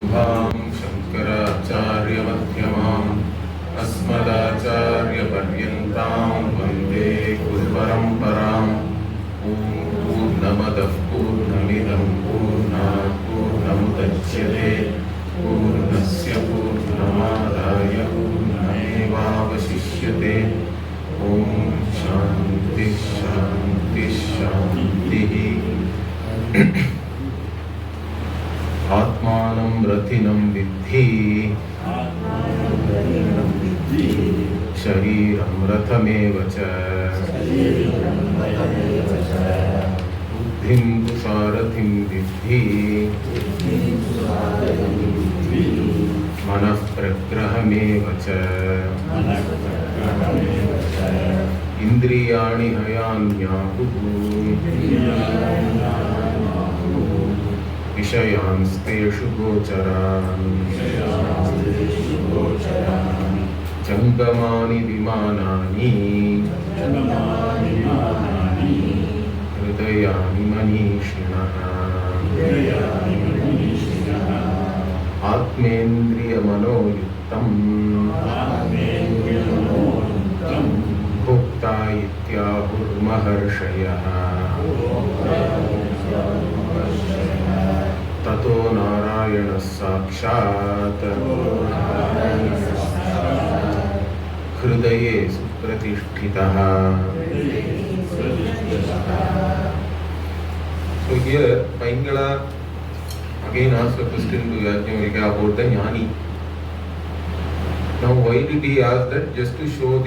शङ्कराचार्यमध्यमाम् अस्मदाचार्यपर्यन्तां वन्दे गुरुपरम्पराम्। ॐ पूर्णमदः पूर्णमिदं पूर्णात् पूर्णमुदच्यते पूर्णस्य पूर्णमादाय पूर्णमेवावशिष्यते। ॐ शान्ति शान्ति शान्तिः। आत्मानं रथिनं विद्धि शरीरं रथमेव च बुद्धिं तु सारथिं विद्धि मनः प्रग्रहमेव च इन्द्रियाणि हयान्याहुः विषयांस्तेषु गोचरान् जङ्गमानि विमानानि हृदयानि मनीषिणः आत्मेन्द्रियमनोयुक्तं भोक्ता इत्याहुर्महर्षयः। ततो नारायणः साक्षात् हृदये सुप्रतिष्ठितः। So here Paingala again asks a question to Yajnavalkya about the jnani. Now why did he ask that? Just to show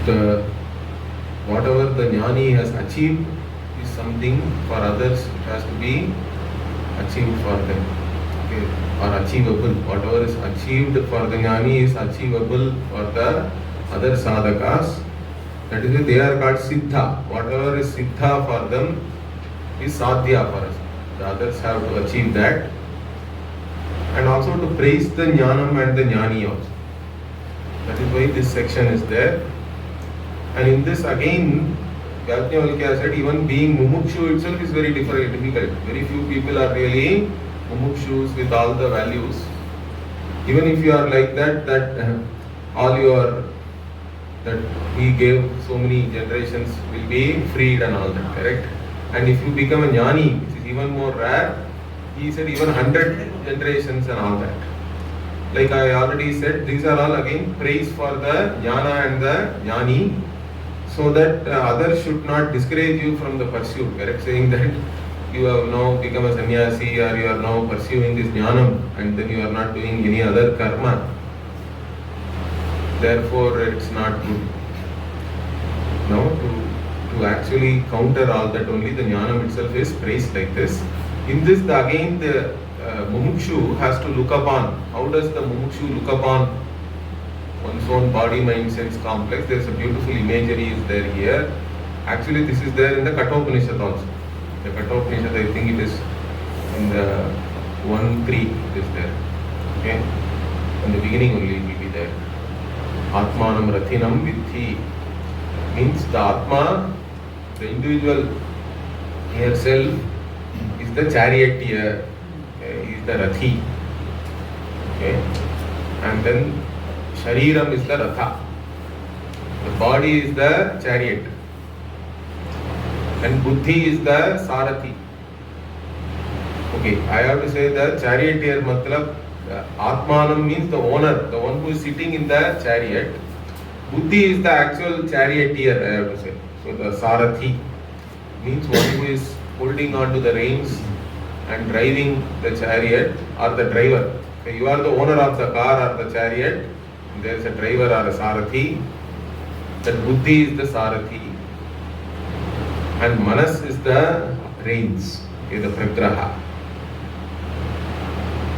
the whatever the jnani has achieved is something for others, it has to be achieved for them, okay, or achievable. Whatever is achieved for the jnani is achievable for the other sadhakas. That is why they are called siddha. Whatever is siddha for them is sadhya for us. The others have to achieve that, and also to praise the jnanam and the jnani also. That is why this section is there. And in this again Yajnavalkya said even being mumukshu itself is very difficult. Very few people are really mumukshus with all the values. Even if you are like that all your that he gave so many generations will be freed and all that, correct? And if you become a jnani, which is even more rare, he said even 100 generations and all that. Like I already said, these are all again praise for the jnana and the jnani, so that others should not discourage you from the pursuit, correct? Saying that you have now become a sannyasi or you are now pursuing this jnanam and then you are not doing any other karma. Therefore it's not good. No, to actually counter all that, only the jnanam itself is praised like this. In this again the mumukshu has to look upon. How does the mumukshu look upon one's own body, mind, sense complex? There is a beautiful imagery is there here. Actually this is there in the Katha Upanishad also. The Katha Upanishad, I think it is in the 1-3 it is there. Okay, in the beginning only it will be there. Atmanam rathinam viddhi means the Atma, the individual herself is the charioteer, okay, is the rathi, okay, and then Shariram is the ratha. The body is the chariot. And buddhi is the sarathi. Okay, I have to say the charioteer matlab Atmanam means the owner, the one who is sitting in the chariot. Buddhi is the actual charioteer, I have to say. So the sarathi means one who is holding on to the reins and driving the chariot, or the driver. Okay, you are the owner of the car or the chariot. There is a driver or a sarathi. That buddhi is the sarathi. And manas is the reins, okay, the pragraha.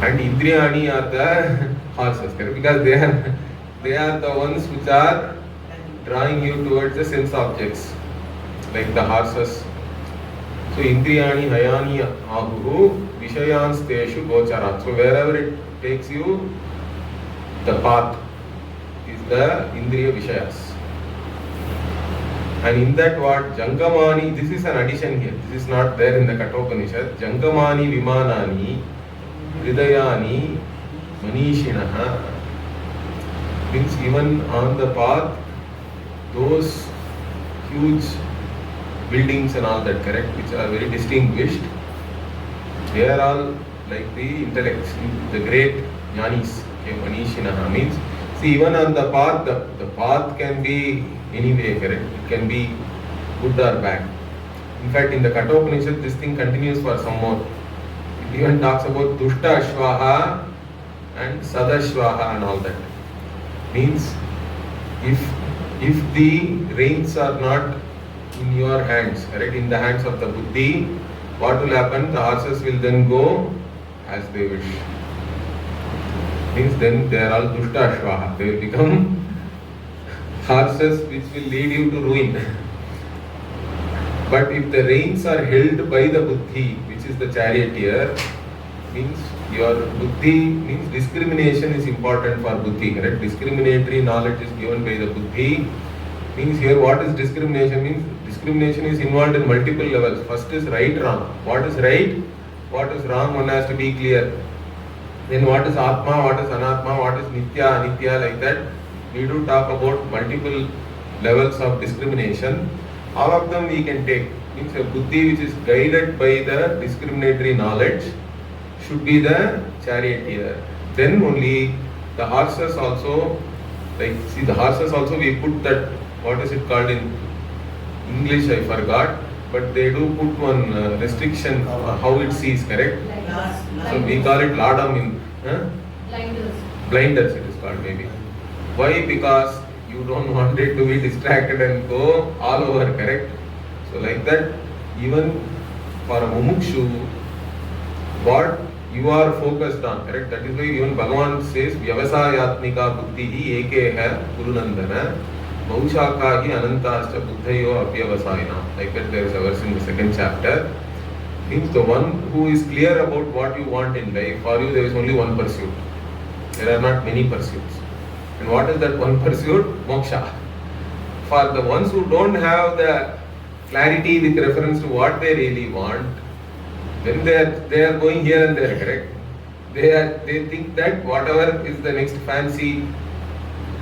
And indriyani are the horses, correct? Because they are the ones which are drawing you towards the sense objects, like the horses. So indriyani hayani ahu vishayansteshu gocharat. So wherever it takes you, the path is the indriya vishayas. And in that what Jangamani, this is an addition here. This is not there in the Katha Upanishad. Jangamani Vimanani hridayani manishinaha. Means even on the path, those huge buildings and all that, correct, which are very distinguished, they are all like the intellects, the great jnanis. Okay, manishinaha means, see, even on the path, the path can be anyway, correct? It can be good or bad. In fact, in the Katha Upanishad, this thing continues for some more. It even talks about dushta ashvaha and sadashvaha and all that. Means, if the reins are not in your hands, correct, in the hands of the buddhi, what will happen? The horses will then go as they wish. Means then they are all dushta ashvaha. They will become horses which will lead you to ruin. But if the reins are held by the buddhi, which is the charioteer, means your buddhi, means discrimination is important for buddhi, correct? Discriminatory knowledge is given by the buddhi. Means here what is discrimination? Means discrimination is involved in multiple levels. First is right, wrong. What is right? What is wrong? One has to be clear. Then what is Atma, what is Anatma, what is Nitya, Anitya, like that. We do talk about multiple levels of discrimination. All of them we can take. Means a buddhi which is guided by the discriminatory knowledge should be the charioteer. Then only the horses also, like, see, the horses also we put that, what is it called in English, I forgot, but they do put one restriction how it sees, correct? So we call it ladam in blinders it is called maybe. Why? Because you don't want it to be distracted and go all over, correct? So like that, even for a mumukshu, what you are focused on, correct? That is why even Bhagavan says, Vyavasayatmika buddhihi ekeha gurunandana baushakahi anantascha buddhayo apyavasayana. Like that there is a verse in the second chapter. Means the one who is clear about what you want in life, for you there is only one pursuit. There are not many pursuits. And what is that one pursuit? Moksha. For the ones who don't have the clarity with reference to what they really want, then they are going here and there, correct? They think that whatever is the next fancy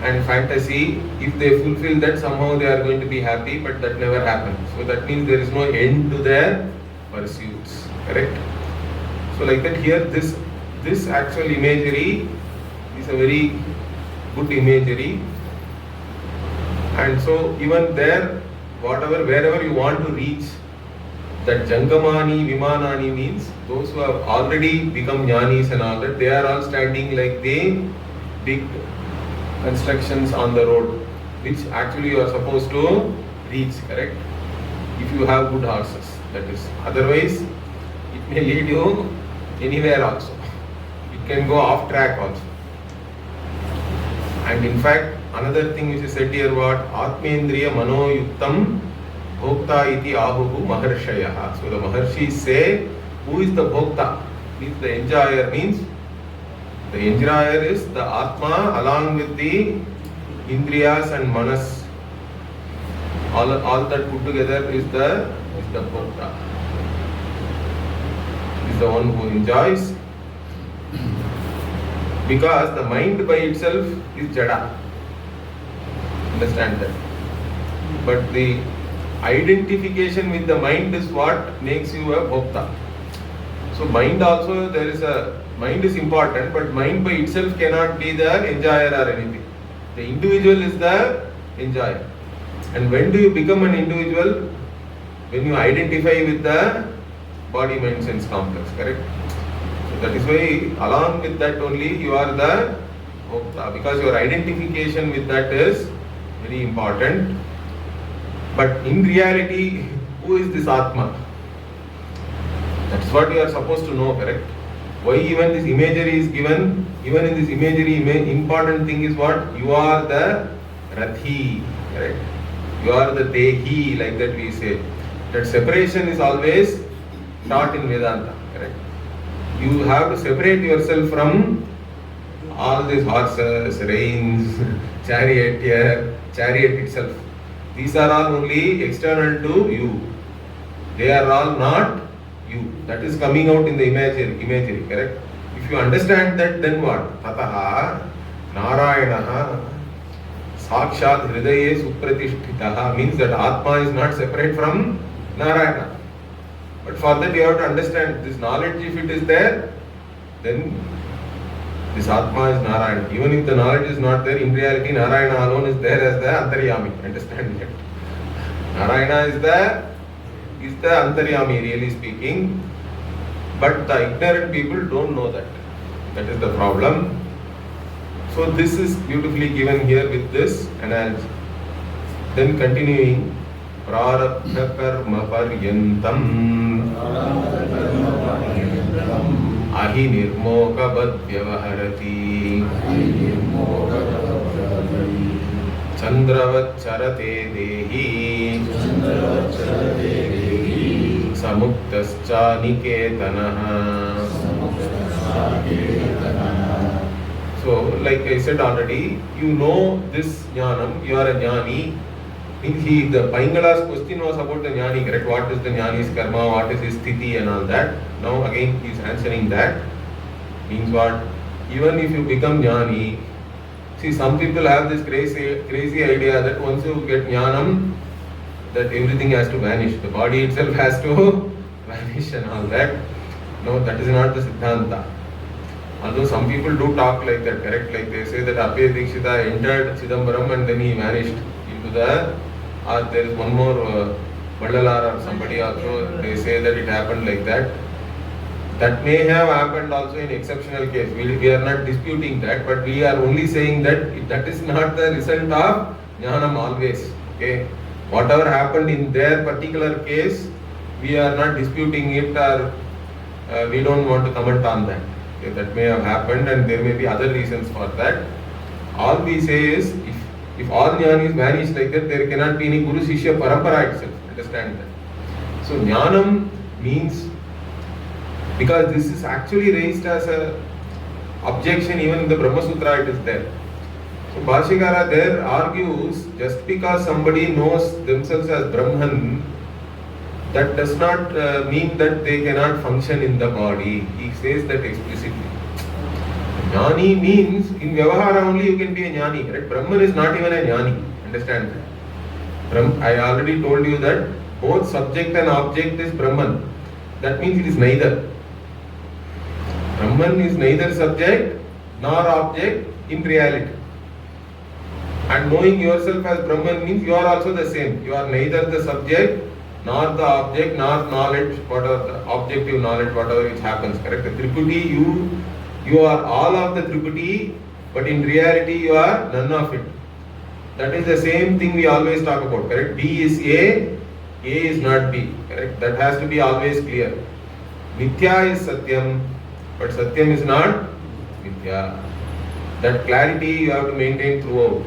and fantasy, if they fulfill that, somehow they are going to be happy, but that never happens. So that means there is no end to their pursuits, correct? So like that here, this actual imagery is a very good imagery. And so even there, wherever you want to reach, that Jangamani, Vimanani means those who have already become jnanis and all that, they are all standing like the big constructions on the road, which actually you are supposed to reach, correct? If you have good horses, that is. Otherwise, it may lead you anywhere also. It can go off track also. And in fact, another thing which is said here, what? Atmendriya mano yuktam bhokta iti ahuhu maharshayaha. So the maharshis say, who is the bhokta? Means the enjoyer, means the enjoyer is the Atma along with the Indriyas and Manas. All that put together is the bhokta. Is the one who enjoys. Because the mind by itself is jada. Understand that. But the identification with the mind is what makes you a bhokta. So mind also, mind is important, but mind by itself cannot be the enjoyer or anything. The individual is the enjoyer. And when do you become an individual? When you identify with the body, mind, sense complex, correct? So that is why along with that only you are the bhokta, because your identification with that is very important. But in reality, who is this Atma? That's what you are supposed to know, correct? Why even this imagery is given? Even in this imagery, important thing is what? You are the Rathi, correct? You are the Dehi, like that we say. That separation is always taught in Vedanta, correct? You have to separate yourself from all these horses, reins, chariot itself. These are all only external to you. They are all not you. That is coming out in the imagery, correct? If you understand that, then what? Tataha Narayanaha Sakshat Hridaye Supratishthitaha means that Atma is not separate from Narayana. But for that you have to understand this knowledge. If it is there, then this Atma is Narayana. Even if the knowledge is not there, in reality Narayana alone is there as the Antaryami. Understand that? Narayana is the Antaryami, really speaking. But the ignorant people don't know that. That is the problem. So this is beautifully given here with this analogy. Then continuing, Prarabdha karma paryantam ahi nirmoka bad vyavaharati Chandravat charate dehi samuktascha niketanaha. So, like I said already, you know this jnanam, you are a jnani. The Paingala's question was about the jnani, correct? What is the jnani's karma, what is his sthiti and all that. Now again he is answering that. Means what? Even if you become jnani, see, some people have this crazy idea that once you get jnanam, that everything has to vanish. The body itself has to vanish and all that. No, that is not the Siddhanta. Although some people do talk like that, correct? Like they say that Abhay Dikshita entered Chidambaram and then he vanished into the... Or there is one more Vallalar or somebody also, they say that it happened like that. That may have happened also in exceptional case. We are not disputing that, but we are only saying that that is not the result of Jnanam always. Okay? Whatever happened in their particular case, we are not disputing it, or we don't want to comment on that. Okay? That may have happened and there may be other reasons for that. All we say is, if all jnanis vanish like that, there cannot be any Guru Shishya Parampara itself. Understand that? So Jnanam means, because this is actually raised as a objection even in the Brahma Sutra, it is there. So Bhashyakara there argues, just because somebody knows themselves as Brahman, that does not mean that they cannot function in the body. He says that explicitly. Jnani means, in Vyavahara only you can be a Jnani. Right? Brahman is not even a Jnani. Understand that? I already told you that both subject and object is Brahman. That means it is neither. Brahman is neither subject nor object in reality. And knowing yourself as Brahman means you are also the same. You are neither the subject nor the object nor knowledge, whatever the objective knowledge, whatever which happens. Correct? The Tripudi, you are all of the Tripudi, but in reality you are none of it. That is the same thing we always talk about. Correct? B is A is not B. Correct? That has to be always clear. Mithya is Satyam, but Satyam is not Mithya. That clarity you have to maintain throughout.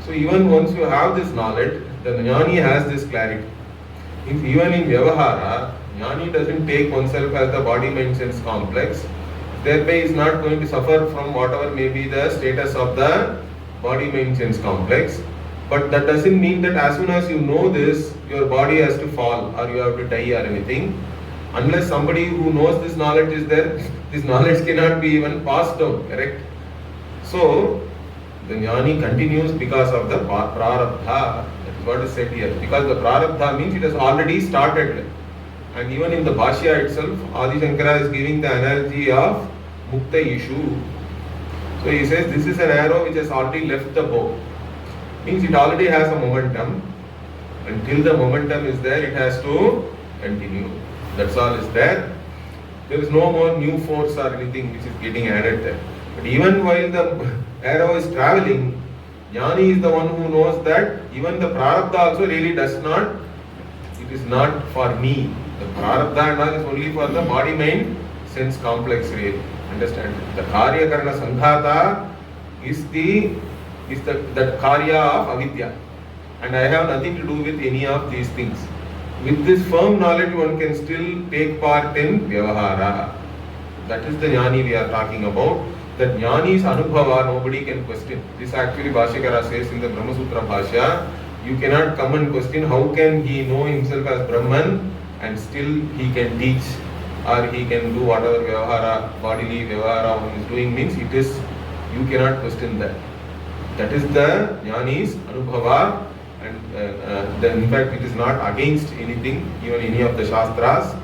So even once you have this knowledge, the Jnani has this clarity. If even in Vyavahara, Jnani doesn't take oneself as the body mind sense complex, thereby is not going to suffer from whatever may be the status of the body mind sense complex. But that doesn't mean that as soon as you know this, your body has to fall or you have to die or anything. Unless somebody who knows this knowledge is there, this knowledge cannot be even passed down, correct? So, the Jnani continues because of the Prarabdha. That is what is said here. Because the Prarabdha means it has already started. And even in the Bhashya itself, Adi Shankara is giving the analogy of Mukta issue. So he says this is an arrow which has already left the bow. Means it already has a momentum. Until the momentum is there, it has to continue. That's all is there. There is no more new force or anything which is getting added there. But even while the arrow is traveling, Jnani is the one who knows that even the Prarabdha also really does not, it is not for me. The Prarabdha and all is only for the body mind sense complex really. Understand? The Karya Karana Sandhata is that Karya of Avidya. And I have nothing to do with any of these things. With this firm knowledge, one can still take part in Vyavahara. That is the Jnani we are talking about. That Jnani's Anubhava, nobody can question. This actually Bhashyakara says in the Brahma Sutra Bhashya. You cannot come and question how can he know himself as Brahman and still he can teach or he can do whatever vyavahara, bodily vyavahara one is doing, means it is, you cannot question that. That is the jnani's anubhava, and in fact it is not against anything, even any of the shastras.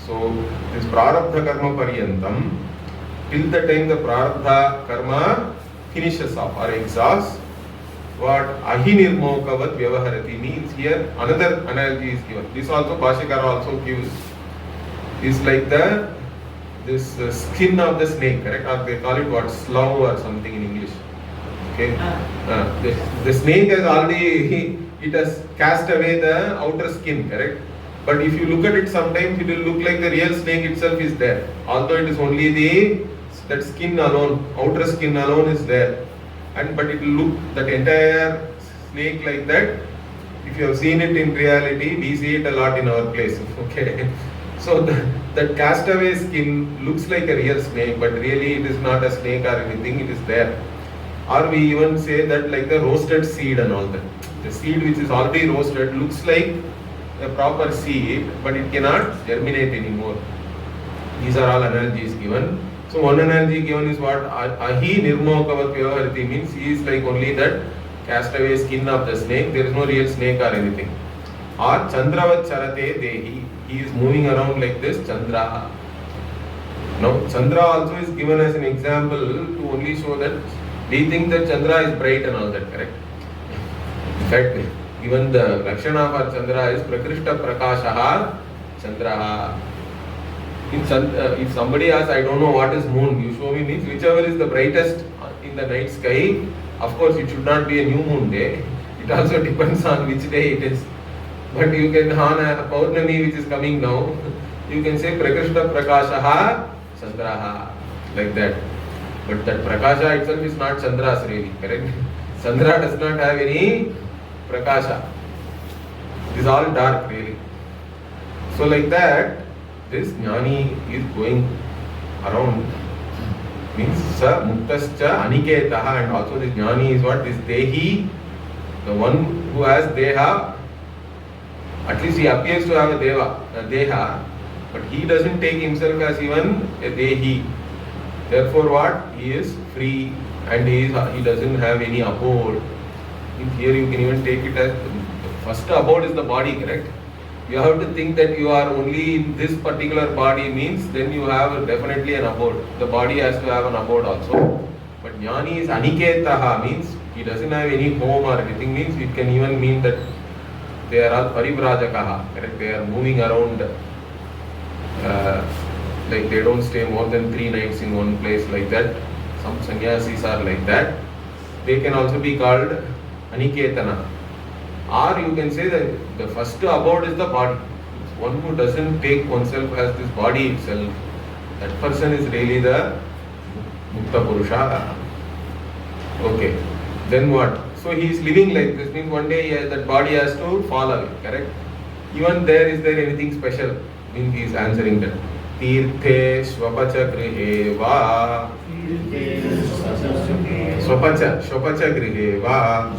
So this prarabdha karma paryantam, till the time the prarabdha karma finishes off or exhausts, what ahinirmokavat vyavaharati means here, another analogy is given. This also Bhashyakara also gives. Is like this skin of the snake, correct? Or they call it what, slough or something in English. Okay. The snake has already, it has cast away the outer skin, correct? But if you look at it, sometimes it will look like the real snake itself is there. Although it is only that skin alone, outer skin alone is there. But it will look, that entire snake like that. If you have seen it in reality, we see it a lot in our place. Okay. So that castaway skin looks like a real snake, but really it is not a snake or anything, it is there. Or we even say that like the roasted seed and all that. The seed which is already roasted looks like a proper seed, but it cannot germinate anymore. These are all analogies given. So one analogy given is what? Ahi nirmokavat vyavaharati means he is like only that castaway skin of the snake, there is no real snake or anything. Or chandravat charate dehi, he is moving around like this, Chandra. Now Chandra also is given as an example to only show that we think that Chandra is bright and all that, correct? In fact, even the Lakshana for Chandra is Prakrishta Prakashaha Chandraha. If somebody asks, I don't know what is moon, you show me, means whichever is the brightest in the night sky. Of course, it should not be a new moon day. It also depends on which day it is. But you can, on a Paurnami which is coming now, you can say Prakrishta Prakashaha Chandraha, like that. But that Prakasha itself is not Chandra's really, correct? Chandra does not have any Prakasha. It is all dark really. So like that, this Jnani is going around, means Sa Muktascha Aniketaha, and also this Jnani is what? This Dehi, the one who has Deha. At least he appears to have a Deha, but he doesn't take himself as even a Dehi. Therefore what? He is free and he doesn't have any abode. Here you can even take it as the first abode is the body, correct? You have to think that you are only in this particular body, means then you have definitely an abode. The body has to have an abode also. But Jnani is Aniketaha, means he doesn't have any home or anything, means it can even mean that they are all Parivrajakaha, correct? They are moving around, like they don't stay more than 3 nights in one place like that. Some sannyasis are like that. They can also be called Aniketana. Or you can say that the first abode is the body. One who doesn't take oneself as this body itself, that person is really the Mukta Purusha. Okay, then what? So he is living like this, means one day that body has to fall away, correct? Even there, is there anything special? Means he is answering that. Tirthe Shvapacha Grihe Va. Shvapacha Grihe Va.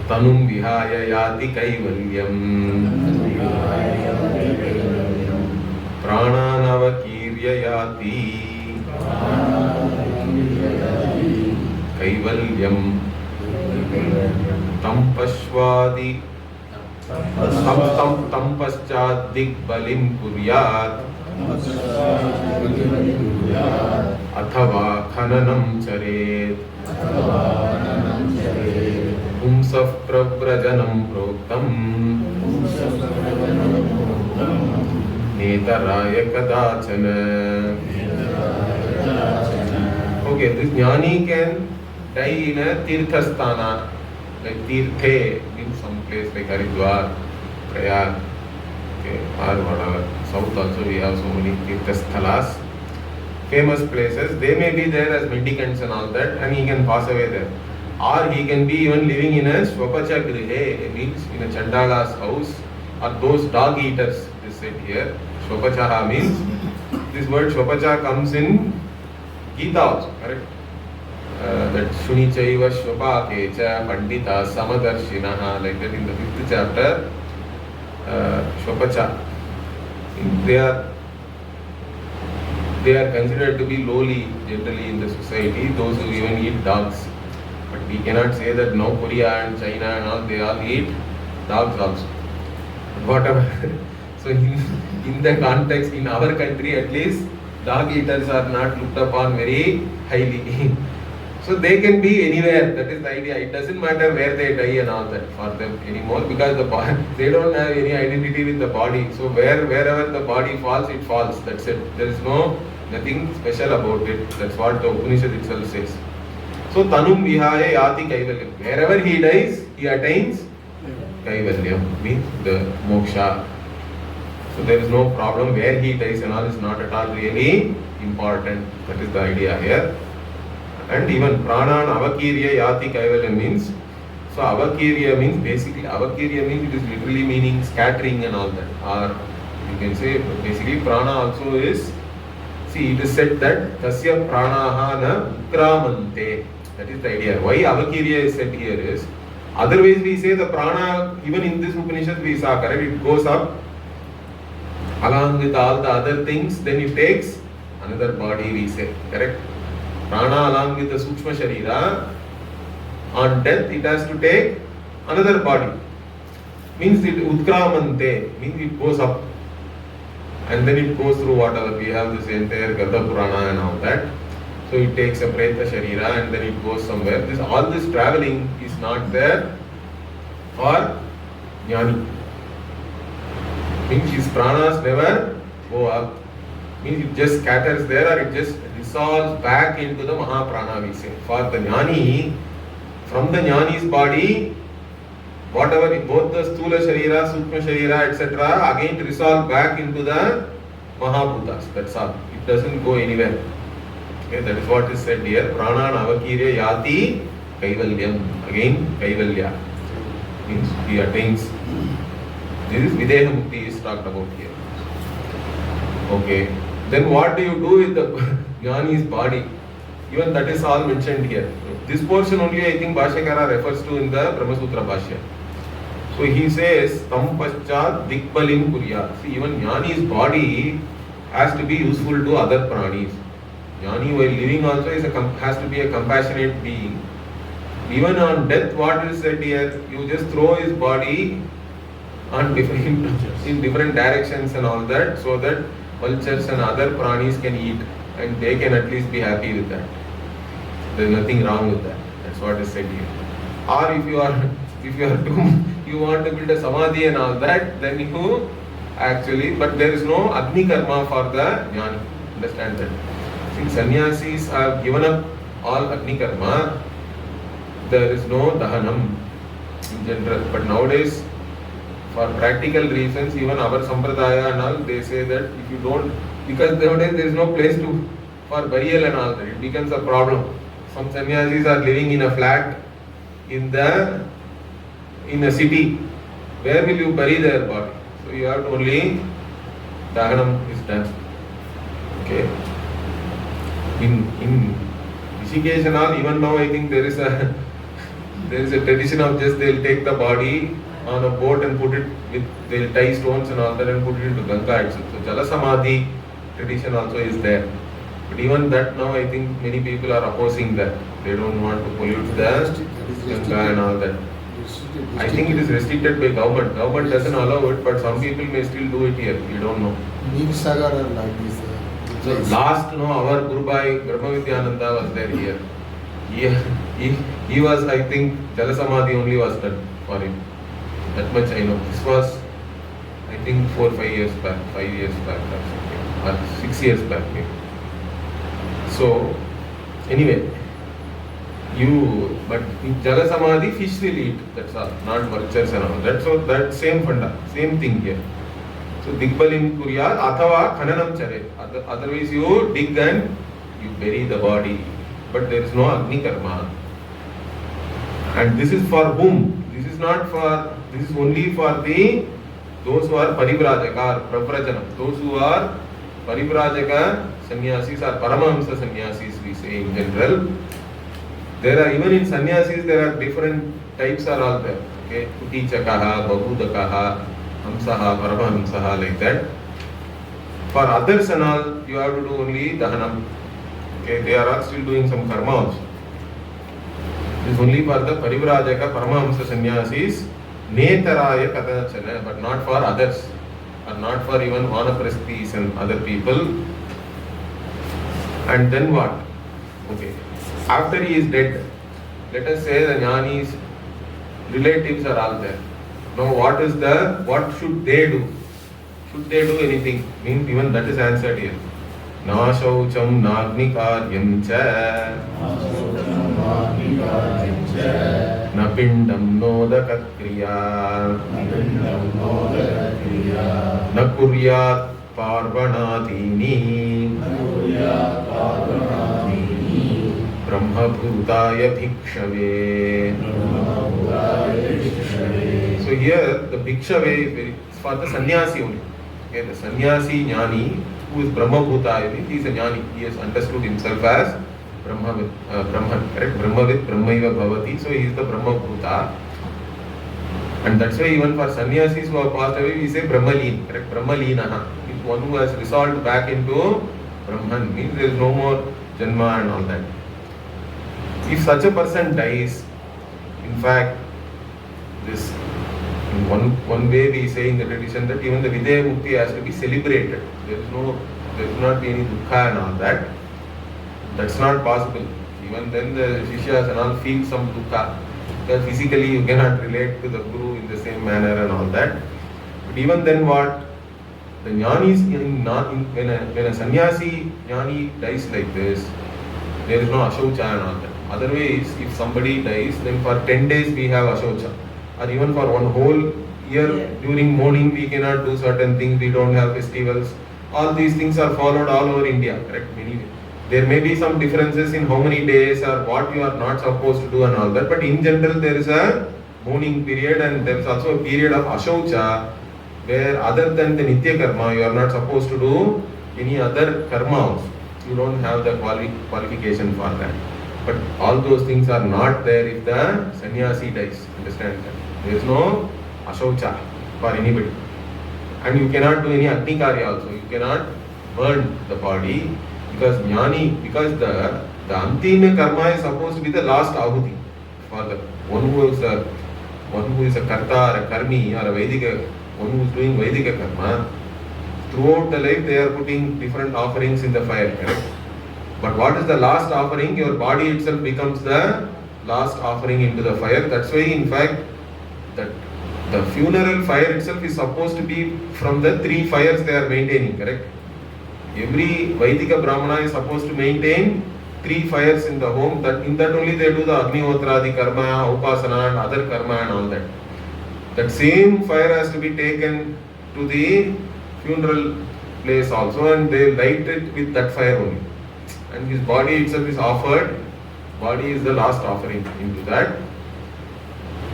Tanum Vihaya Yati Kaivalyam. Prananava Kirya Yati Kaivalyam. Tampashvadi Tampaschad Balim Kuryat Athava Khananam Charet Humsaf Prabrajanam Proktam Netaraya Kadachana. Okay, this Jnani can die in a Tirthasthana, like Tirthe, in some place like Haridwar, Prayag, okay, or whatever. South also we have so many Tirthasthalas, famous places. They may be there as mendicants and all that, and he can pass away there. Or he can be even living in a Swapacha Grihe, means in a Chandala's house, or those dog eaters, they said here. Swapachaha means, this word Swapacha comes in Gita also, correct? That Shunichaiva Shvapakecha Pandita Samadarshinaha, like that in the 5th chapter, Shvapacha they are considered to be lowly generally in the society, those who even eat dogs. But we cannot say that now Korea and China and all, they all eat dogs also. Whatever. So in the context, in our country at least, dog eaters are not looked upon very highly. So they can be anywhere, that is the idea. It doesn't matter where they die and all that for them anymore, because they don't have any identity with the body. So wherever the body falls, it falls. That's it. There is nothing special about it. That's what the Upanishad itself says. So Tanum Vihaya Yati Kaivalyam. Wherever he dies, he attains Kaivalyam, means the moksha. So there is no problem where he dies and all is not at all really important. That is the idea here. And even Pranan Avakirya Yati Kaivalyam means, so Avakirya means basically, Avakirya means it is literally meaning scattering and all that. Or you can say basically Prana also is, see, it is said that Tasya Pranaha na Ukramante. That is the idea. Why Avakirya is said here is, otherwise we say the Prana, even in this Upanishad we saw, correct? It goes up along with all the other things, then it takes another body, we say, correct? Prana along with the Sukshma Sharira, on death it has to take another body. Means it Utkramante, means it goes up. And then it goes through whatever. We have this entire Gardha Purana and all that. So it takes a Preta Sharira and then it goes somewhere. All this traveling is not there for Jnani. Means his pranas never go up. Means it just scatters there, or it just dissolves back into the Mahaprana, we say. For the Jnani, from the Jnani's body, whatever, both the Sthula Sharira, Sukshma Sharira, etc., again resolve back into the Mahabhutas. That's all. It doesn't go anywhere. Okay, that is what is said here. Pranan Avakirya Yati Kaivalyam. Again, Kaivalya. Means he attains. This is Videha Mukti is talked about here. Okay. Then what do you do with the Jnani's body? Even that is all mentioned here. This portion only I think Bhashyakara refers to in the Brahma Sutra Bhashya. So he says, Tam Paschat Dikbalim Kurya. See, even Jnani's body has to be useful to other pranis. Jnani while living also has to be a compassionate being. Even on death, what is said here? You just throw his body on in different directions and all that, so that vultures and other pranis can eat and they can at least be happy with that. There is nothing wrong with that. That's what is said here. Or if you want to build a samadhi and all that, then you actually, but there is no Agni Karma for the Jnani. Understand that? Since sannyasis have given up all Agni Karma, there is no Dahanam in general. But nowadays, for practical reasons, even our Sampradaya and all, they say that if you don't, because nowadays there is no place for burial and all that, it becomes a problem. Some sannyasis are living in a flat in a city. Where will you bury their body? So you have to only Dahanam is done. Okay. In Rishikesh and all, even now I think there is a tradition of just they'll take the body on a boat and they'll tie stones and all that and put it into Ganga itself. So Jala Samadhi tradition also is there. But even that now I think many people are opposing that. They don't want to pollute the Ganga and all that. I think it is restricted by government. Government doesn't allow it, but some people may still do it here. We don't know. Neem Sagar and like this. So last, our Guru Bhai Brahma Vidyananda was there here. He was, I think, Jala Samadhi only was done for him. That much I know. This was, I think, 4 or 5 years back, 5 years back or something, or 6 years back maybe. So, anyway, but in Jala Samadhi, fish will eat, that's all, not vultures and all that. So, that same funda, same thing here. So, Dikbalim Kuryat, Athava Khananam Chare. Otherwise, you dig and you bury the body. But there is no Agni Karma. And this is for whom? This is only for those who are Parivrajaka or Pravrajana. Those who are Parivrajaka sannyasis or Paramahamsa sannyasis, we say in general. There are, even in sannyasis, there are different types are all there. Okay, Utichakaha, Bahudakaha, Hamsaha, Paramahamsaha, like that. For others and all, you have to do only dahanam. Okay, they are all still doing some karma also. It is only for the parivrajaka paramahamsa sannyasis, netaraya katachana, but not for others, or not for even vanaprasthis and other people. And then what? Okay, after he is dead, let us say the jnani's relatives are all there. Now what should they do? Should they do anything? Means even that is answered here. Na shaucham nagni karyam cha na pindam nodaka kriya na kuryat parvanadini brahma bhutaya bhikshave. So here the bhikshave is very for the sannyasi only. Okay, the sannyasi jnani who is brahma bhuta, he is a jnani. He has understood himself as brahman, correct? Brahmavid brahmaiva bhavati. So he is the brahma bhuta. And that's why even for sannyasis who have passed away, we say brahmalin, correct? Brahmalinaha. If one who has resolved back into Brahman, means there is no more janma and all that. If such a person dies, in fact, this in one way we say in the tradition that even the Vidya Mukti has to be celebrated. There will not be any dukkha and all that. That's not possible. Even then the Shishyas and all feel some dukkha. Because physically you cannot relate to the Guru in the same manner and all that. But even then what? The jnanis, when a sannyasi jnani dies like this, there is no ashaucha and all that. Otherwise, if somebody dies, then for 10 days we have ashaucha. Or even for one whole year, during mourning we cannot do certain things, we don't have festivals. All these things are followed all over India, correct? There may be some differences in how many days or what you are not supposed to do and all that, but in general there is a mourning period and there is also a period of ashaucha where other than the nitya karma you are not supposed to do any other karma also. You don't have the qualification for that. But all those things are not there if the sannyasi dies. Understand that? There is no ashaucha for anybody. And you cannot do any agni karya also. You cannot burn the body because jnani, because the antima karma is supposed to be the last ahuti for the one who is a karta or a karmi or a Vedika, one who is doing Vedika karma. Throughout the life they are putting different offerings in the fire, correct? But what is the last offering? Your body itself becomes the last offering into the fire. That's why in fact that the funeral fire itself is supposed to be from the 3 fires they are maintaining, correct? Every Vaidika Brahmana is supposed to maintain 3 fires in the home. That in that only they do the Agnihotradi karma, Upasana and other karma and all that. That same fire has to be taken to the funeral place also and they light it with that fire only. And his body itself is offered. Body is the last offering into that.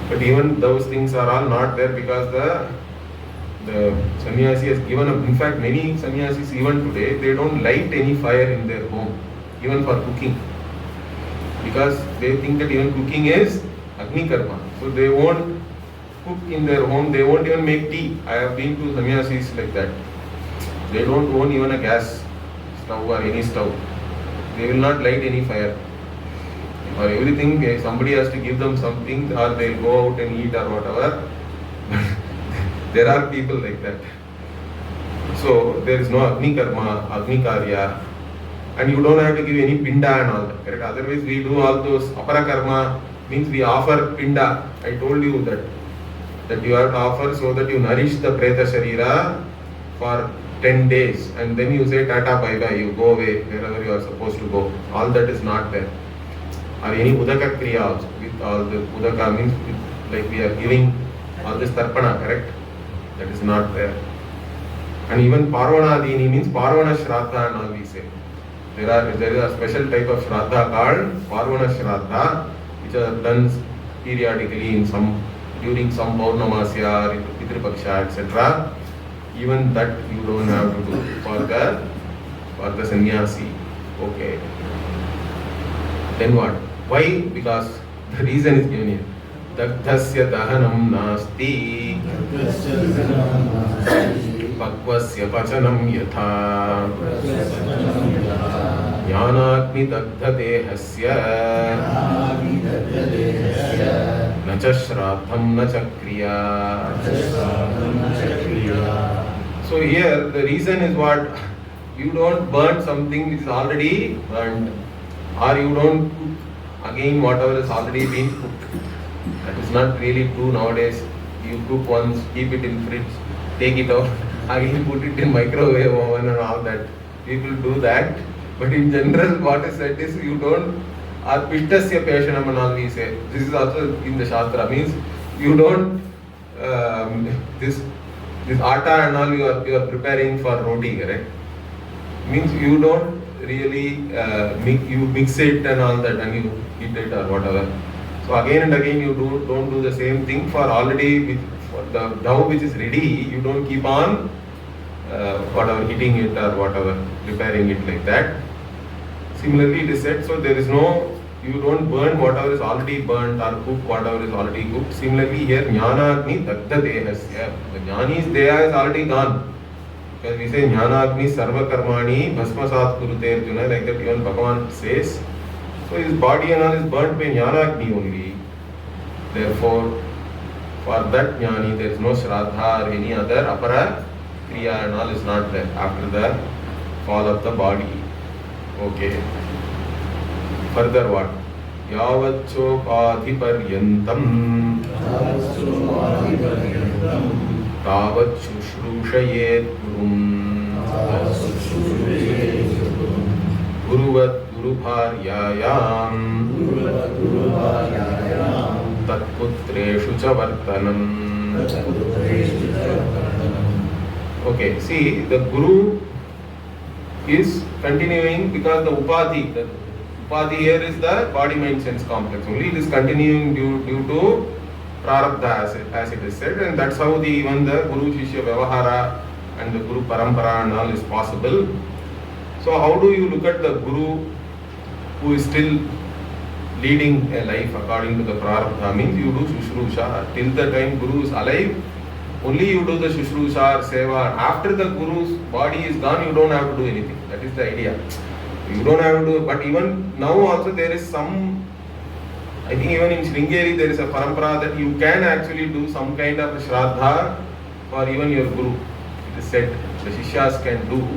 But even those things are all not there because the sannyasi has given up. In fact, many sannyasis even today, they don't light any fire in their home, even for cooking. Because they think that even cooking is Agni Karma. So they won't cook in their home, they won't even make tea. I have been to sannyasis like that. They don't own even a gas stove or any stove. They will not light any fire. Or everything, somebody has to give them something or they'll go out and eat or whatever. There are people like that. So there is no Agni Karma, Agni Karya, and you don't have to give any Pinda and all that, correct? Otherwise we do all those Apara Karma, means we offer Pinda. I told you that you have to offer so that you nourish the Preta Sharira for 10 days and then you say Tata bye bye, you go away wherever you are supposed to go. All that is not there. Or any Udaka Kriya also, with all the Udaka means like we are giving all this Tarpana, correct? That is not there. And even Parvanadini means Parvana Shraddha and all we say. There is a special type of Shraddha called Parvana Shraddha which are done periodically during some Paurnamasya, Pitrupaksha, etc. Even that you don't have to do for the sannyasi. Okay. Then what? Why? Because the reason is given here. Dagdhasya dahanam nasti Pakvasya Pachanam Yatha Jnanagni Dagdha Dehasya Nacha Shraddham Nacha Kriya. So here the reason is what? You don't burn something which is already burnt, or you don't cook again whatever has already been cooked. That is not really true nowadays. You cook once, keep it in fridge, take it out, again put it in microwave oven and all that. People do that, but in general what is said is you don't, or pittasya peshanam and all we say. This is also in the Shastra, means you don't, this atta and all you are preparing for roti, correct? Means you don't really mix it and all that and you eat it or whatever. So again and again you don't do the same thing for already for the dough which is ready. You don't keep on whatever heating it or whatever preparing it like that. Similarly it is said, so there is no, you don't burn whatever is already burnt or cook whatever is already cooked. Similarly here Jnanagni Dagdha Dehasya, the Jnani's deha is already gone. Because we say Jnanagni Sarva Karmani Bhasmasat Kurute Arjuna, like that even Bhagavan says. So his body and all is burnt by Jnanagni only. Therefore, for that Jnani there is no Shraddha or any other Apara Kriya and all is not there after the fall of the body. Okay. Further what? Yavachopadiparyantam Tavat Shushrusayet Gurum Guruvat Gurubharyayam Tatputreshu cha Vartanam. Okay, see, the Guru is continuing because the Upadhi here is the body mind sense complex. Only it is continuing due to Prarabdha as it is said, and that's how even the Guru Shishya Vyavahara and the Guru Parampara and all is possible. So how do you look at the Guru who is still leading a life according to the Prarabdha? Means you do Shushrusha. Till the time Guru is alive, only you do the Shushrusha or Seva. After the Guru's body is gone, you don't have to do anything. That is the idea. You don't have to do, but even now also there is some, I think even in Sringeri there is a parampara that you can actually do some kind of a Shraddha for even your Guru. It is said the Shishyas can do.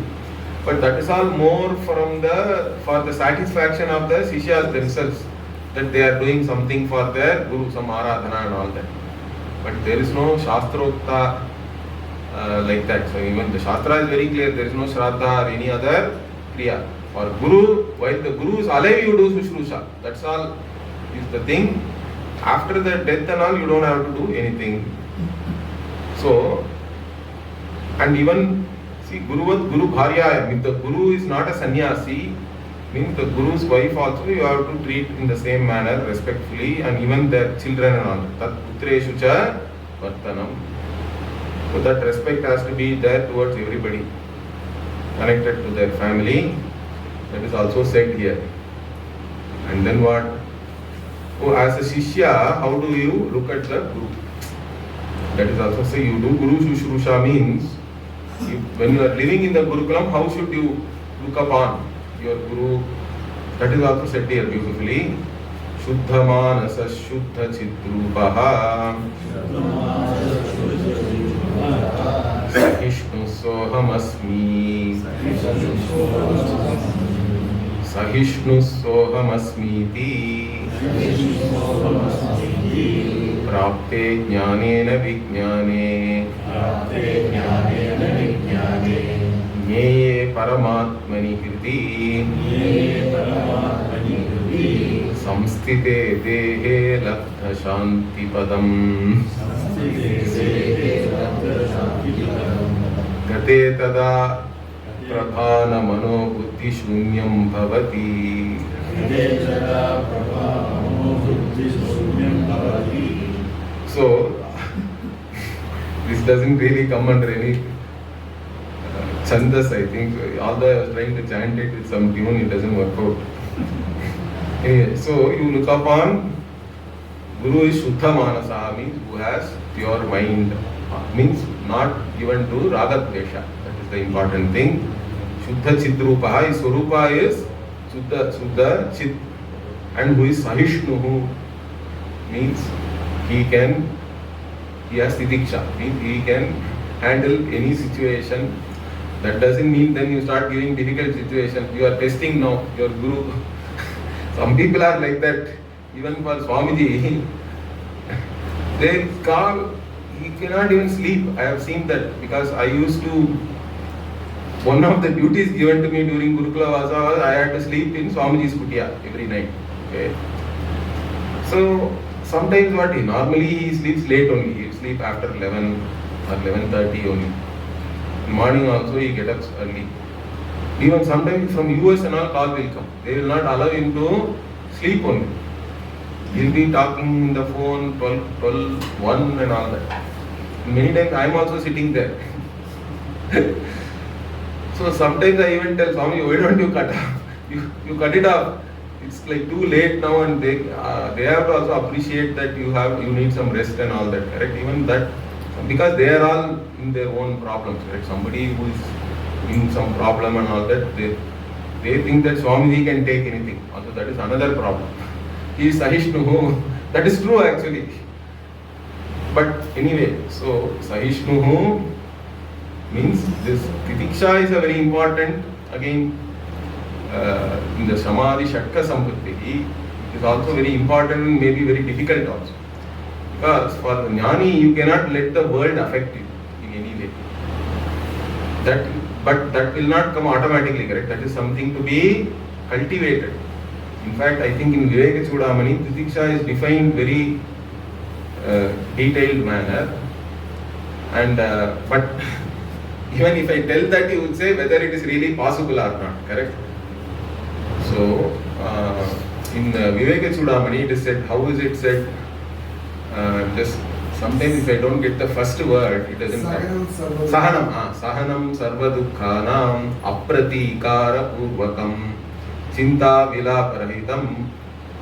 But that is all more for the satisfaction of the Sishyas themselves, that they are doing something for their Guru, some Aradhana and all that. But there is no Shastrokta like that. So even the Shastra is very clear, there is no Shraddha or any other Kriya. For Guru, while the Guru is alive, you do Shushrusha. That's all is the thing. After the death and all, you don't have to do anything. So, and even see, Guru Bharya, if the Guru is not a sannyasi, means the Guru's wife also you have to treat in the same manner, respectfully, and even their children and all. Tat putreshu cha vartanam. So that respect has to be there towards everybody, connected to their family. That is also said here. And then what? Oh, as a Shishya, how do you look at the Guru? That is also say you do Guru Shushrusha means when you are living in the Gurukulam, how should you look upon your Guru? That is also said here beautifully. Shuddha Manasa Shuddha Chitrupaha Sahishnu Soham Asmi Sahishnu Soham Asmiti Prapte Jnanena Vijnane Jneye Paramatmani Hridi Samstite Dehe Labdha Shanti Padam Gate Tada Pradhana Mano Buddhi Shunyam Bhavati. So, this doesn't really come under any chandas, I think. Although I was trying to chant it with some tune, it doesn't work out. Anyway, so you look upon Guru is Shuddha Manasa, means who has pure mind, means not given to Ragadvesha. That is the important thing. Shuddha Chidrupa, his Swarupa is Shuddha Chid, and who is Sahishnuhu means he has Tidiksha, means he can handle any situation. That doesn't mean then you start giving difficult situation. You are testing now your guru. Some people are like that. Even for Swamiji, they call, he cannot even sleep. I have seen that because I used to, one of the duties given to me during Gurukula Vasa was I had to sleep in Swamiji's kutia every night. Okay. So sometimes normally he sleeps late only. He sleep after 11 or 11:30 only. In morning also he gets up early. Even sometimes from US and all call will come. They will not allow him to sleep only. He will be talking in the phone 12, 1 and all that. And many times I am also sitting there. So sometimes I even tell Swami, why don't you cut off? You cut it off. It's like too late now, and they have to also appreciate that you need some rest and all that. Correct? Even that, because they are all in their own problems. Correct? Somebody who is in some problem and all that, they think that Swamiji can take anything. Also, that is another problem. He is Sahishnuhu. That is true actually. But anyway, so Sahishnuhu means this Titiksha is a very important, again, in the Samadhi Shatka Samputti, it is also very important and maybe very difficult also. Because for the Jnani, you cannot let the world affect you in any way. But that will not come automatically, correct? That is something to be cultivated. In fact, I think in Viveka Chudamani, Titiksha is defined very detailed manner. And but even if I tell that, you would say whether it is really possible or not, correct? So in Viveka Chudamani, it is said, how is it said? Just sometimes if I don't get the first word, it doesn't come. Sahanam sarva dukkhanam apratikara purvakam Chinta vilaparahitam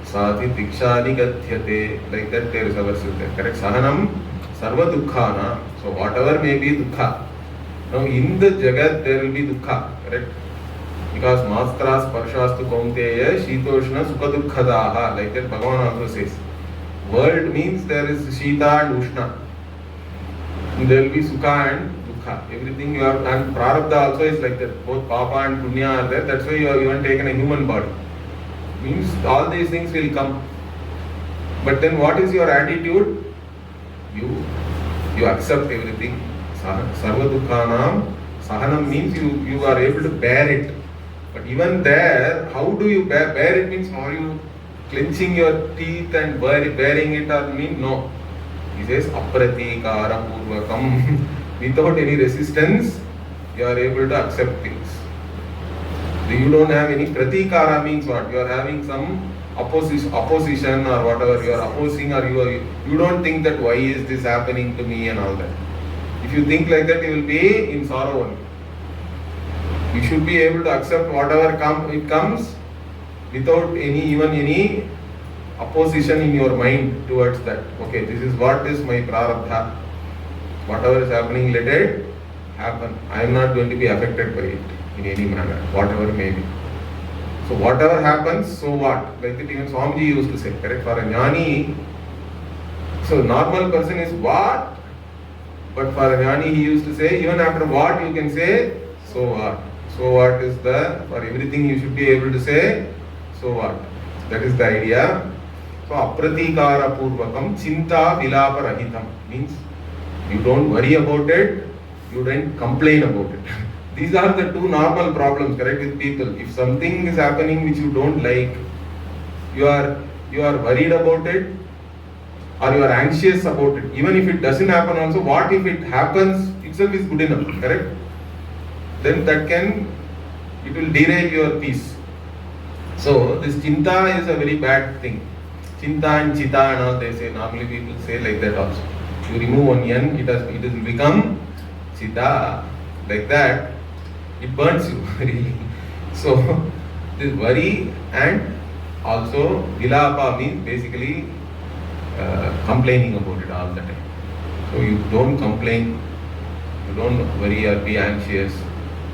sati diksha nigathyate. Like that there is a verse there. Correct? Sahanam sarva dukkhana. So whatever may be dukkha. Now in the jagat there will be dukkha. Correct? Because mastras parshastu kaunteya shitoshna sukha dukkhadaha. Like that Bhagavan also says. World means there is shita and ushna. There will be sukha and dukkha. Everything you have, and prarabdha also is like that. Both papa and punya are there. That's why you have even taken a human body. Means all these things will come. But then what is your attitude? You accept everything. Sarva dukkhanam. Sahanam means you are able to bear it. But even there, how do you bear it? Means are you clenching your teeth and bearing it, or mean no? He says apratikara purvakam. Without any resistance, you are able to accept things. You don't have any pratikara means what? You are having some opposition or whatever. You are opposing, or you don't think that why is this happening to me and all that. If you think like that, you will be in sorrow only. You should be able to accept whatever comes without any opposition in your mind towards that. Okay, this is what is my prarabdha. Whatever is happening, let it happen. I am not going to be affected by it in any manner, whatever may be. So whatever happens, so what? Like that even Swamiji used to say, correct? For a jnani, so normal person is what? But for a jnani, he used to say, even after what you can say, so what? So what is for everything you should be able to say, so what? That is the idea. So apratikara purvakam chinta vilapa rahitam means you don't worry about it, you don't complain about it. These are the two normal problems, correct, with people. If something is happening which you don't like, you are worried about it, or you are anxious about it. Even if it doesn't happen also, what if it happens itself is good enough, correct? Then it will derail your peace. So this chinta is a very bad thing. Chinta and chita and all they say, normally people say like that also. You remove one yan, it will become chita. Like that, it burns you really. So this worry and also vilapa means basically complaining about it all the time. So you don't complain. You don't worry or be anxious.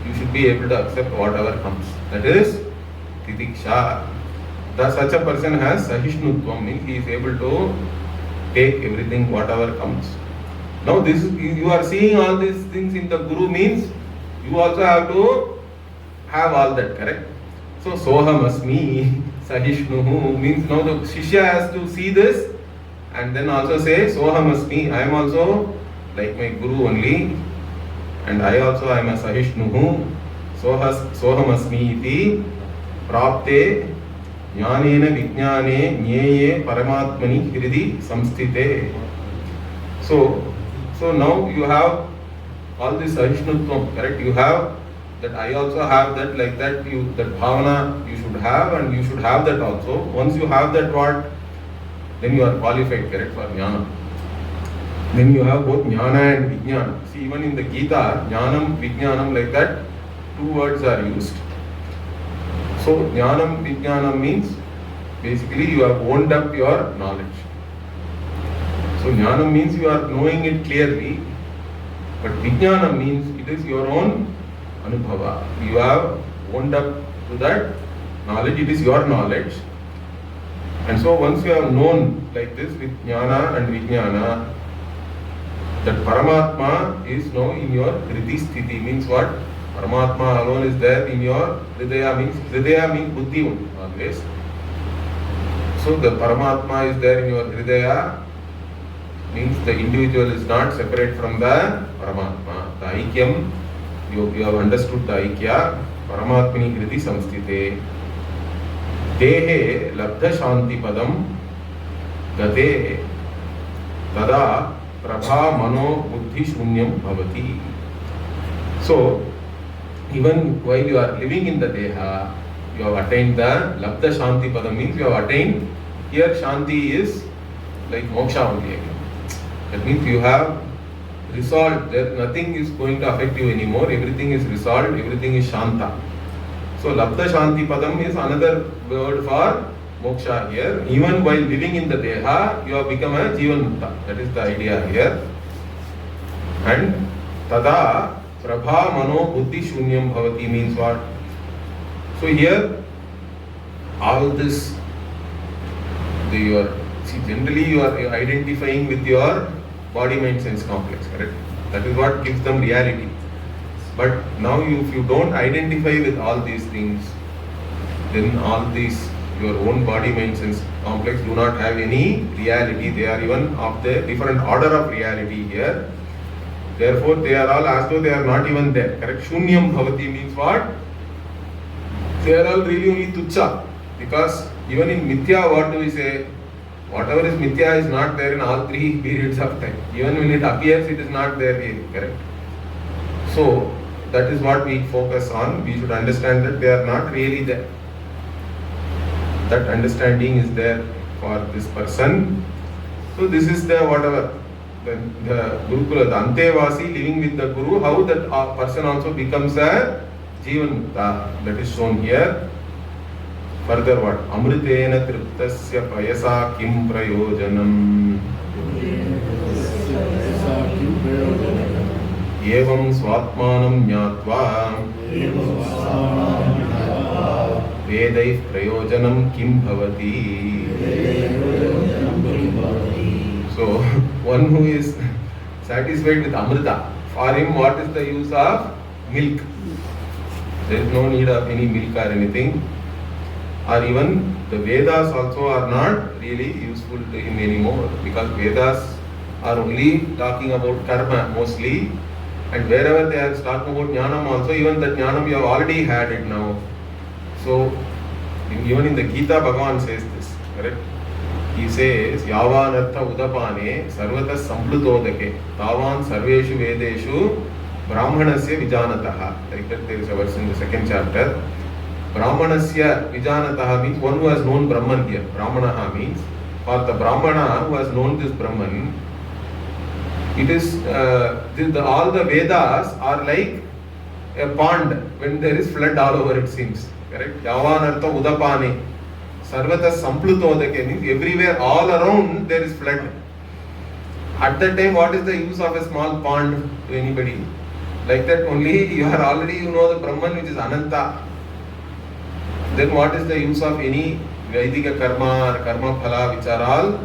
You should be able to accept whatever comes. That is titiksha. Such a person has sahishnutvam, means he is able to take everything, whatever comes. Now this you are seeing all these things in the Guru means you also have to have all that, correct? So soham asmi sahishnuhu means now the shishya has to see this and then also say soham asmi, I am also like my Guru only, and I also am a sahishnuhu. Soham asmi iti prapte jnanena vijnane nyeye paramatmani hridi samsthite. So now you have all this sahishnutvam, correct? You have that, I also have that, like that, that bhavana you should have, and you should have that also. Once you have that, what? Then you are qualified, correct, for jnana. Then you have both jnana and vijnana. See, even in the Gita, jnanam, vijnanam, like that, two words are used. So jnanam, vijnanam means basically you have owned up your knowledge. So jnanam means you are knowing it clearly, but vijnanam means it is your own anubhava. You have owned up to that knowledge, it is your knowledge. And so once you have known like this with jnana and vijnana, that Paramatma is now in your Hridi Sthiti, means what? Paramatma alone is there in your Hridaya means Buddhi always. So the Paramatma is there in your Hridaya, means the individual is not separate from the Paramatma. The Aikyam, you have understood the Aikya, Paramatmini Hridi Samsthite. Dehe Labdha Shanti Padam Gate Tada Prabha Mano Buddhi Shunyam Bhavati. So, even while you are living in the Deha, you have attained the Labdha Shanti Padam, means you have attained, here Shanti is like moksha only. That means you have resolved, that nothing is going to affect you anymore, everything is resolved, everything is Shanta. So Labdha Shanti Padam is another word for moksha here. Even while living in the Deha, you have become a Jivan Mukta. That is the idea here. And Tada Prabha Mano Buddhi Shunyam Bhavati means what? So here, all this, generally you are identifying with your body, mind, sense complex, correct? That is what gives them reality. But now if you don't identify with all these things, then all these, your own body, mind, sense complex do not have any reality. They are even of the different order of reality here. Therefore, they are all as though they are not even there, correct? Shunyam Bhavati means what? They are all really only tucha. Because even in Mithya, what do we say? Whatever is Mithya is not there in all three periods of time. Even when it appears, it is not there really, correct? So, that is what we focus on. We should understand that they are not really there. That understanding is there for this person. So, this is the whatever, the Gurukula, the Antevasi living with the Guru, how that person also becomes a Jivan Mukta. That is shown here. Further what? Amritena triptasya payasa kim prayojanam. Evam swatmanam jnatva vedaih prayojanam kim bhavati. So, one who is satisfied with Amrita, for him what is the use of milk? There is no need of any milk or anything. Or even the Vedas also are not really useful to him anymore, because Vedas are only talking about karma mostly, and wherever they are talking about jnanam also, even that jnanam you have already had it now. So even in the Gita, Bhagavan says this, correct? He says, Yavanartha udapane sarvata samplutodake tavan sarveshu vedeshu brahmanasya vijanataha. Like that there is a verse in the second chapter. Brahmanasya vijanataha means one who has known Brahman here. Brahmanaha means, for the Brahmana who has known this Brahman, it is, all the Vedas are like a pond when there is flood all over, it seems. Correct? Yavanartha udapane. Sarvata samplutodake means everywhere, all around there is flood. At that time, what is the use of a small pond to anybody? Like that only you are already, you know the Brahman which is Ananta. Then what is the use of any Vaidika karma or karma phala which are all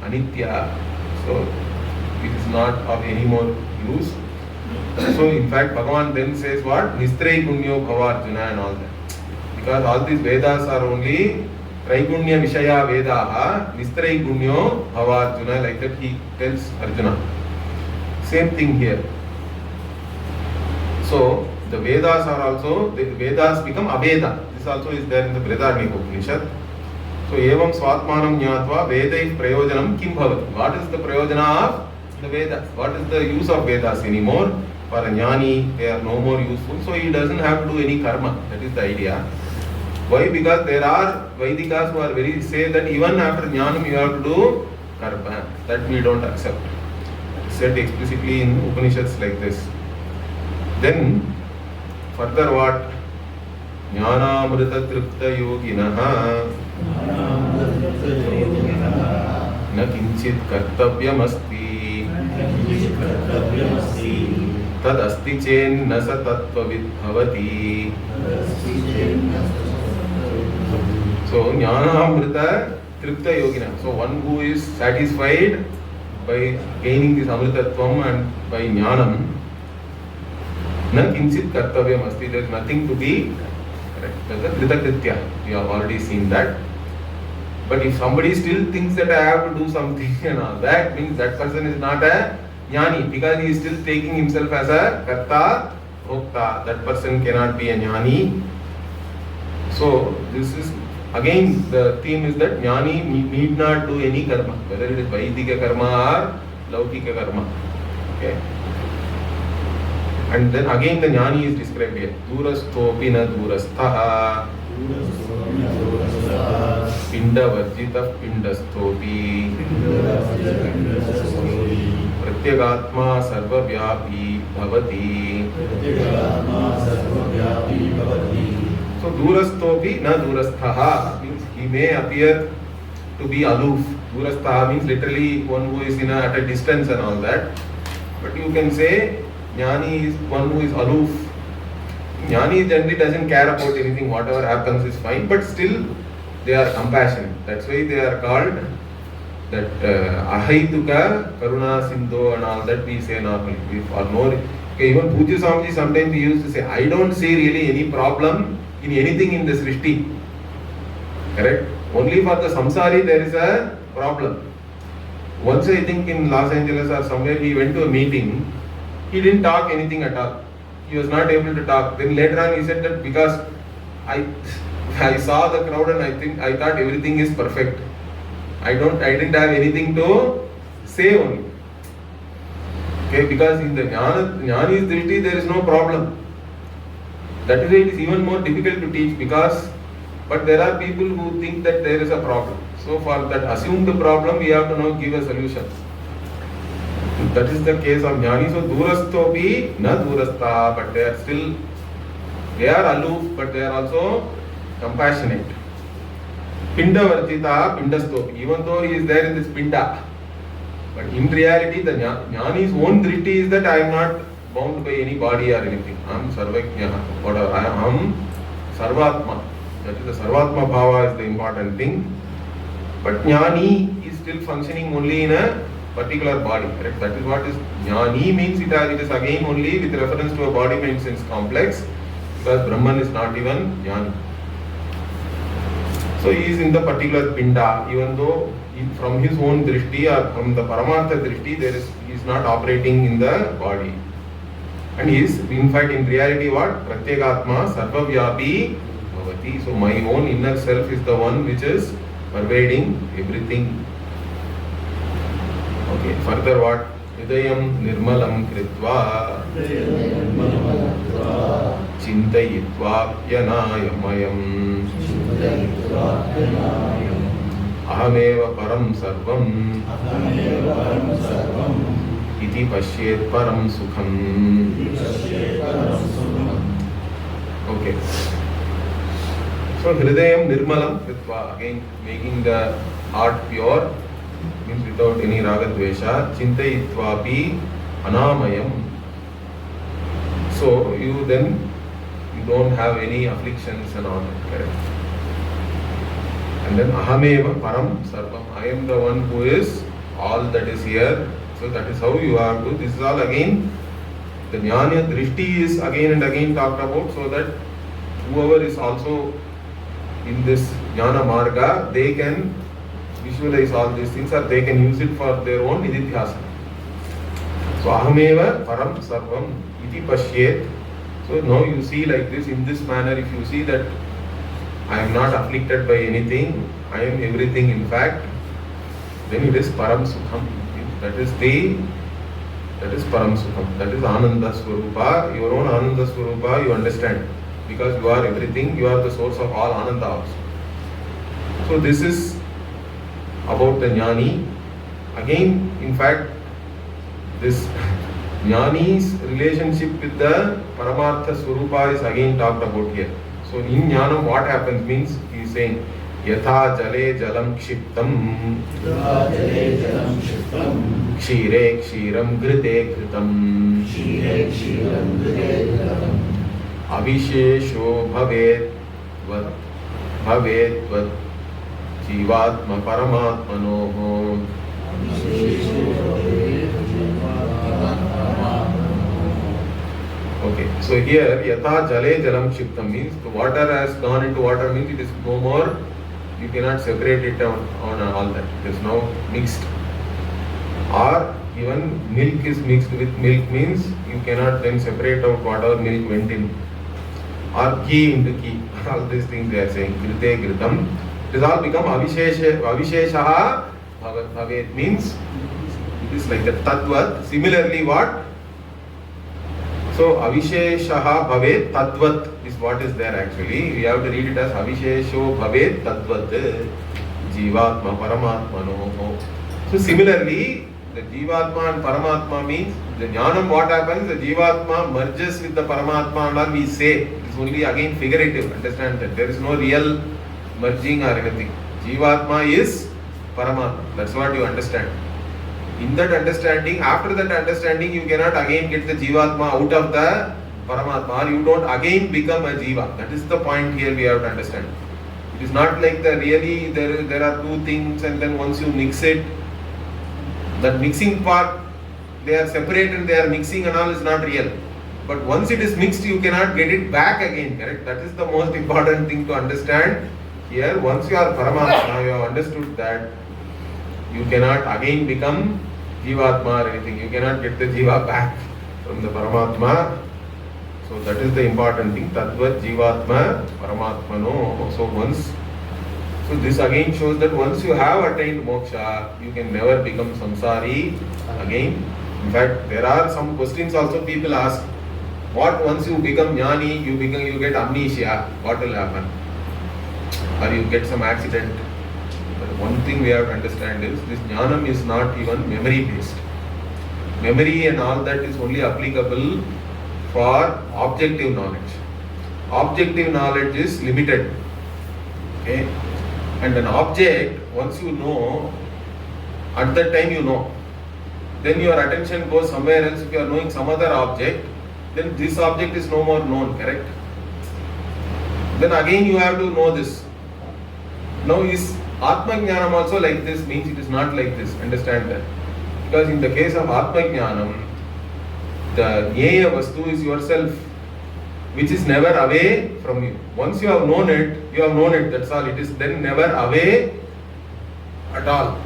anitya? So it is not of any more use. So in fact Bhagavan then says what? Nistrai punyo bhava Arjuna and all that. Because all these Vedas are only Traigunya Vishaya Vedaha, Nistrai punyo bhava Arjuna, like that he tells Arjuna. Same thing here. So the Vedas are also, the Vedas become Aveda. This also is there in the Brihadaranyaka Upanishad. So evam swatmanam jnatva vedai prayojanam kim bhavati. What is the prayojana of the Vedas? What is the use of Vedas anymore? For a jnani, they are no more useful. So he doesn't have to do any karma. That is the idea. Why? Because there are Vaidikas who are very say that even after jnanam you have to do karma. That we don't accept. It is said explicitly in Upanishads like this. Then further what? Jnanamrita tripta yoginaha na kinchit kartavyam asti tad asti chen na sa tattvavid bhavati. So jnanamrita tripta yogina. So one who is satisfied by gaining this amritatvam and by jnanam, na kinchit kartavyam asti, there is nothing to be correct. That's the kritakritya. We have already seen that. But if somebody still thinks that I have to do something and all, that means that person is not a jnani, because he is still taking himself as a karta bhokta. That person cannot be a jnani. So this is again the theme is that jnani need not do any karma, whether it is Vaidika karma or Laukika karma. Okay. And then again the jnani is described here. Durasthopi na durasthaha pinda varjita pindasthopi pratyagatma sarvavyapi bhavati. So durasthopi na durasthaha means he may appear to be aloof. Durasthaha means literally one who is at a distance and all that. But you can say jnani is one who is aloof. Jnani generally doesn't care about anything, whatever happens is fine, but still they are compassionate. That's why they are called that ahaituka karuna sindho and all that we say normally. Or no, okay, even Puja Swamiji sometimes he used to say, I don't see really any problem in anything in the Srishti. Correct? Only for the samsari there is a problem. Once I think in Los Angeles or somewhere he went to a meeting. He didn't talk anything at all. He was not able to talk. Then later on he said that because I saw the crowd and I thought everything is perfect. I didn't have anything to say only. Okay, because in the Jnani's drishti there is no problem. That is why it is even more difficult to teach but there are people who think that there is a problem. So for that assumed problem we have to now give a solution. That is the case of jnani. So durasthopi na durastha, but they are aloof, but they are also compassionate. Pinda varjita pindasthopi, even though he is there in this pinda, but in reality the jnani's own drishti is that I am not bound by any body or anything. I am sarvajna, whatever. I am sarvatma. That is the sarvatma bhava is the important thing. But jnani is still functioning only in a particular body, correct? That is what is jnani means. It is again only with reference to a body mind sense complex, because Brahman is not even jnani. So he is in the particular pinda, even though from his own drishti or from the paramartha drishti he is not operating in the body. And he is in fact in reality what? Pratyagatma sarvavyapi bhavati. So my own inner self is the one which is pervading everything. Okay, further what? Hridayam nirmalam kritva chintayitva pyanayamayam ahameva param sarvam iti pashyet param sukham. Okay. So hridayam nirmalam kritva, again making the heart pure, means without any raga dvesha. Chintayitvapi anamayam, So you don't have any afflictions and all that, correct? And then ahameva param sarvam. I am the one who is all that is here. So that is how you have to. This is all again. The jnana drishti is again and again talked about, so that whoever is also in this jnana marga, they can visualize all these things or they can use it for their own nididhyasana. So ahameva param sarvam iti pashyet. So now you see like this, in this manner, if you see that I am not afflicted by anything, I am everything in fact, then it is param sukham. That is param sukham. That is ananda swarupa. Your own ananda swarupa you understand. Because you are everything, you are the source of all ananda also. So this is about the jnani. Again, in fact, this jnani's relationship with the paramartha swarupa is again talked about here. So in jnanam what happens means, he is saying yatha jale jalam kshiptam kshire kshiram grite kritam avishesho bhavet vat jivatma paramatmanoho. Okay, so here yatha jale jalam kshiptam means the water has gone into water means it is no more, you cannot separate it on all that. It is now mixed. Or even milk is mixed with milk means you cannot then separate out whatever milk went in. Or ghee into ghee. All these things they are saying. Grite gritam. It has all become avisheshaha bhavet means it is like the tadvat. Similarly what? So avisheshaha bhavet tadvat is what is there actually. We have to read it as avishesho bhavet tadvat jivatma paramatmanoho. So similarly, the jivatma and paramatma means the jnanam what happens, the jivatma merges with the paramatma and all we say. It is only again figurative, understand that. There is no real merging or anything. Jivatma is paramatma. That's what you understand. In that understanding, after that understanding, you cannot again get the jivatma out of the paramatma, or you don't again become a jiva. That is the point here we have to understand. It is not like the really there are two things and then once you mix it, that mixing part, they are separate and they are mixing and all is not real. But once it is mixed, you cannot get it back again, correct? That is the most important thing to understand. Here, once you are paramatma, you have understood that you cannot again become jivatma or anything. You cannot get the jiva back from the paramatma. So that is the important thing. Tadvat jivatma paramatmano. So this again shows that once you have attained moksha, you can never become samsari again. In fact, there are some questions also people ask. What once you become jnani, you get amnesia. What will happen? Or you get some accident. But one thing we have to understand is this jnanam is not even memory based. Memory and all that is only applicable for objective knowledge. Objective knowledge is limited. Okay? And an object, once you know, at that time you know. Then your attention goes somewhere else. If you are knowing some other object, then this object is no more known, correct? Then again you have to know this. Now is Atma Jnanam also like this? Means it is not like this. Understand that. Because in the case of Atma Jnanam, the Jnaya Vastu is yourself, which is never away from you. Once you have known it, that's all. It is then never away at all.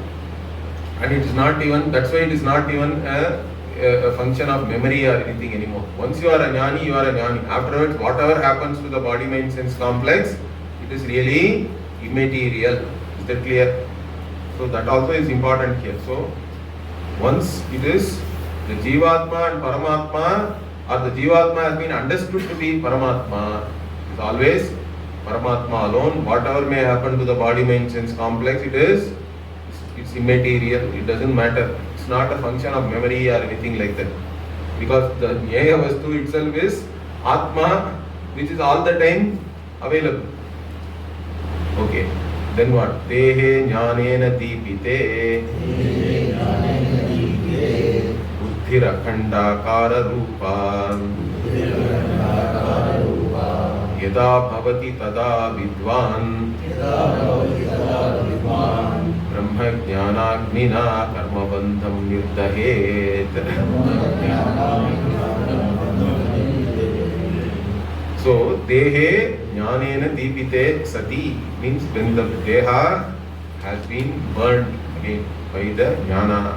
And it is not even, that's why it is not even a function of memory or anything anymore. Once you are a jnani, you are a jnani. Afterwards, whatever happens to the body, mind, sense complex, it is really immaterial. Is that clear? So that also is important here. So once it is the jivatma and paramatma, or the jivatma has been understood to be paramatma, it is always paramatma alone. Whatever may happen to the body, mind, sense complex, it's immaterial. It doesn't matter. It's not a function of memory or anything like that. Because the Jnaya Vastu itself is Atma, which is all the time available. Okay. Then what? Tehe jnanena deepite buddhira khandakara rupa यदा भवति तदा विद्वान् ब्रह्मज्ञानाग्निना कर्मबन्धं निर्दहेत्. So, dehe jnanena deepite sati means when the deha has been burned again by the jnana.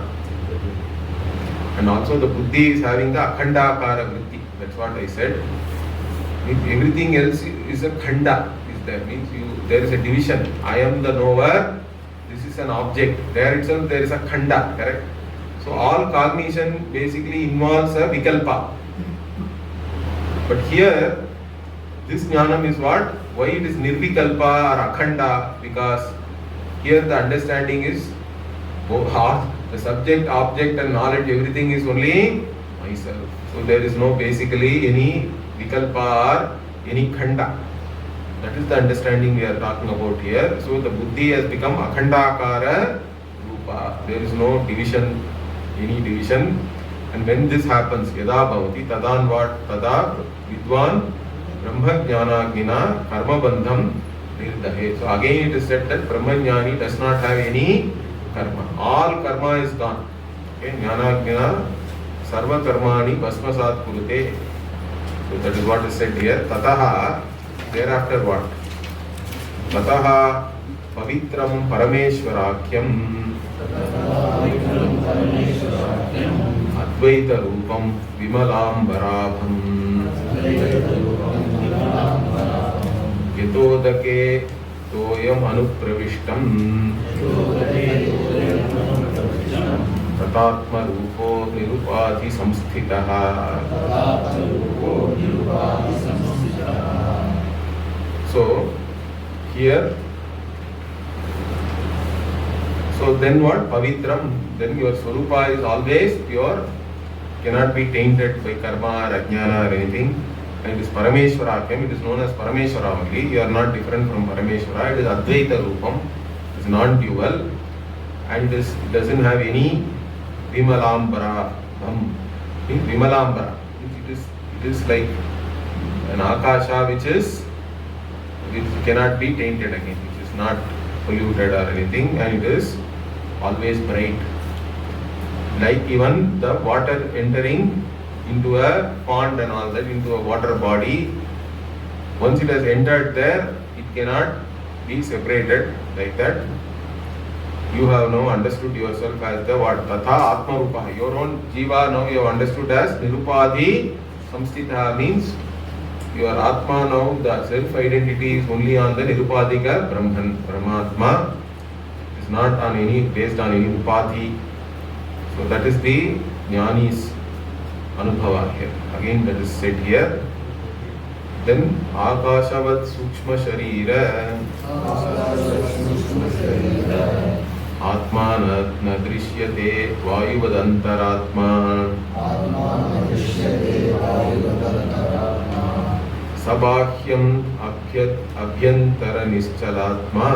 And also the buddhi is having the akhandakara vritti. That's what I said. If everything else is a khanda, is there means there is a division. I am the knower. This is an object. There itself there is a khanda, correct? So all cognition basically involves a vikalpa. But here, this jnanam is what? Why it is nirvikalpa or akhanda? Because here the understanding is the subject, object and knowledge, everything is only myself. So there is no basically any vikalpa or any khanda. That is the understanding we are talking about here. So the buddhi has become akhandakara rupa. There is no division, any division. And when this happens, yada bhavati, tadan what? Tada vidwan brahmajnanagnina karma bandham nirdahe. So again it is said that brahmajnani does not have any karma. All karma is gone. Okay, jnanagnina sarva karmani basmasat kurute. So that is what is said here. Tataha, thereafter what? Tataha pavitram parameshwarakyam advaita rupam vimalambarabham yatodake toyam anupravishtam tatatma rupo nirupadhi samsthitaha. So here, so then what? Pavitram, then your Swarupa is always pure, cannot be tainted by karma or ajnana or anything. And it is Parameshwarakyam, it is known as Parameshwara only. You are not different from Parameshwara. It is Advaita Rupam, it is non-dual, and it doesn't have any Vimalambara. Vimalambara, it is like an Akasha which cannot be tainted again, which is not polluted or anything, and it is always bright. Like even the water entering into a pond and all that, into a water body, once it has entered there, it cannot be separated like that. You have now understood yourself as the what? Tatha Atma Rupa. Your own Jiva now you have understood as Nirupadhi Samstita, means your Atma now, the self-identity is only on the Nirupadhika Brahman, Brahmatma. It is not on based on any Upadhi. So that is the Jnani's Anubhava here. Again that is said here. Then Akashavat Sukshma Sharira Atma na drishyate Vayuvadantaratma Sabahyam Abhyantara Nischalatma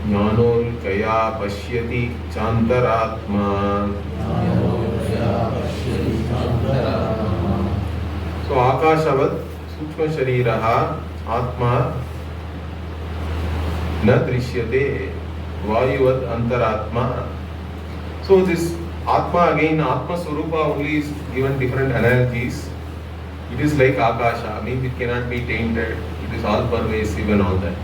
Jnanol Kaya Pashyati Chantaratma. So Akashavat Sukshma Shariraha Atma na drishyate Vayuvad Antaratma. So this Atma again, Atma Swarupa only is given different analogies. It is like Akasha, means it cannot be tainted, it is all pervasive and all that.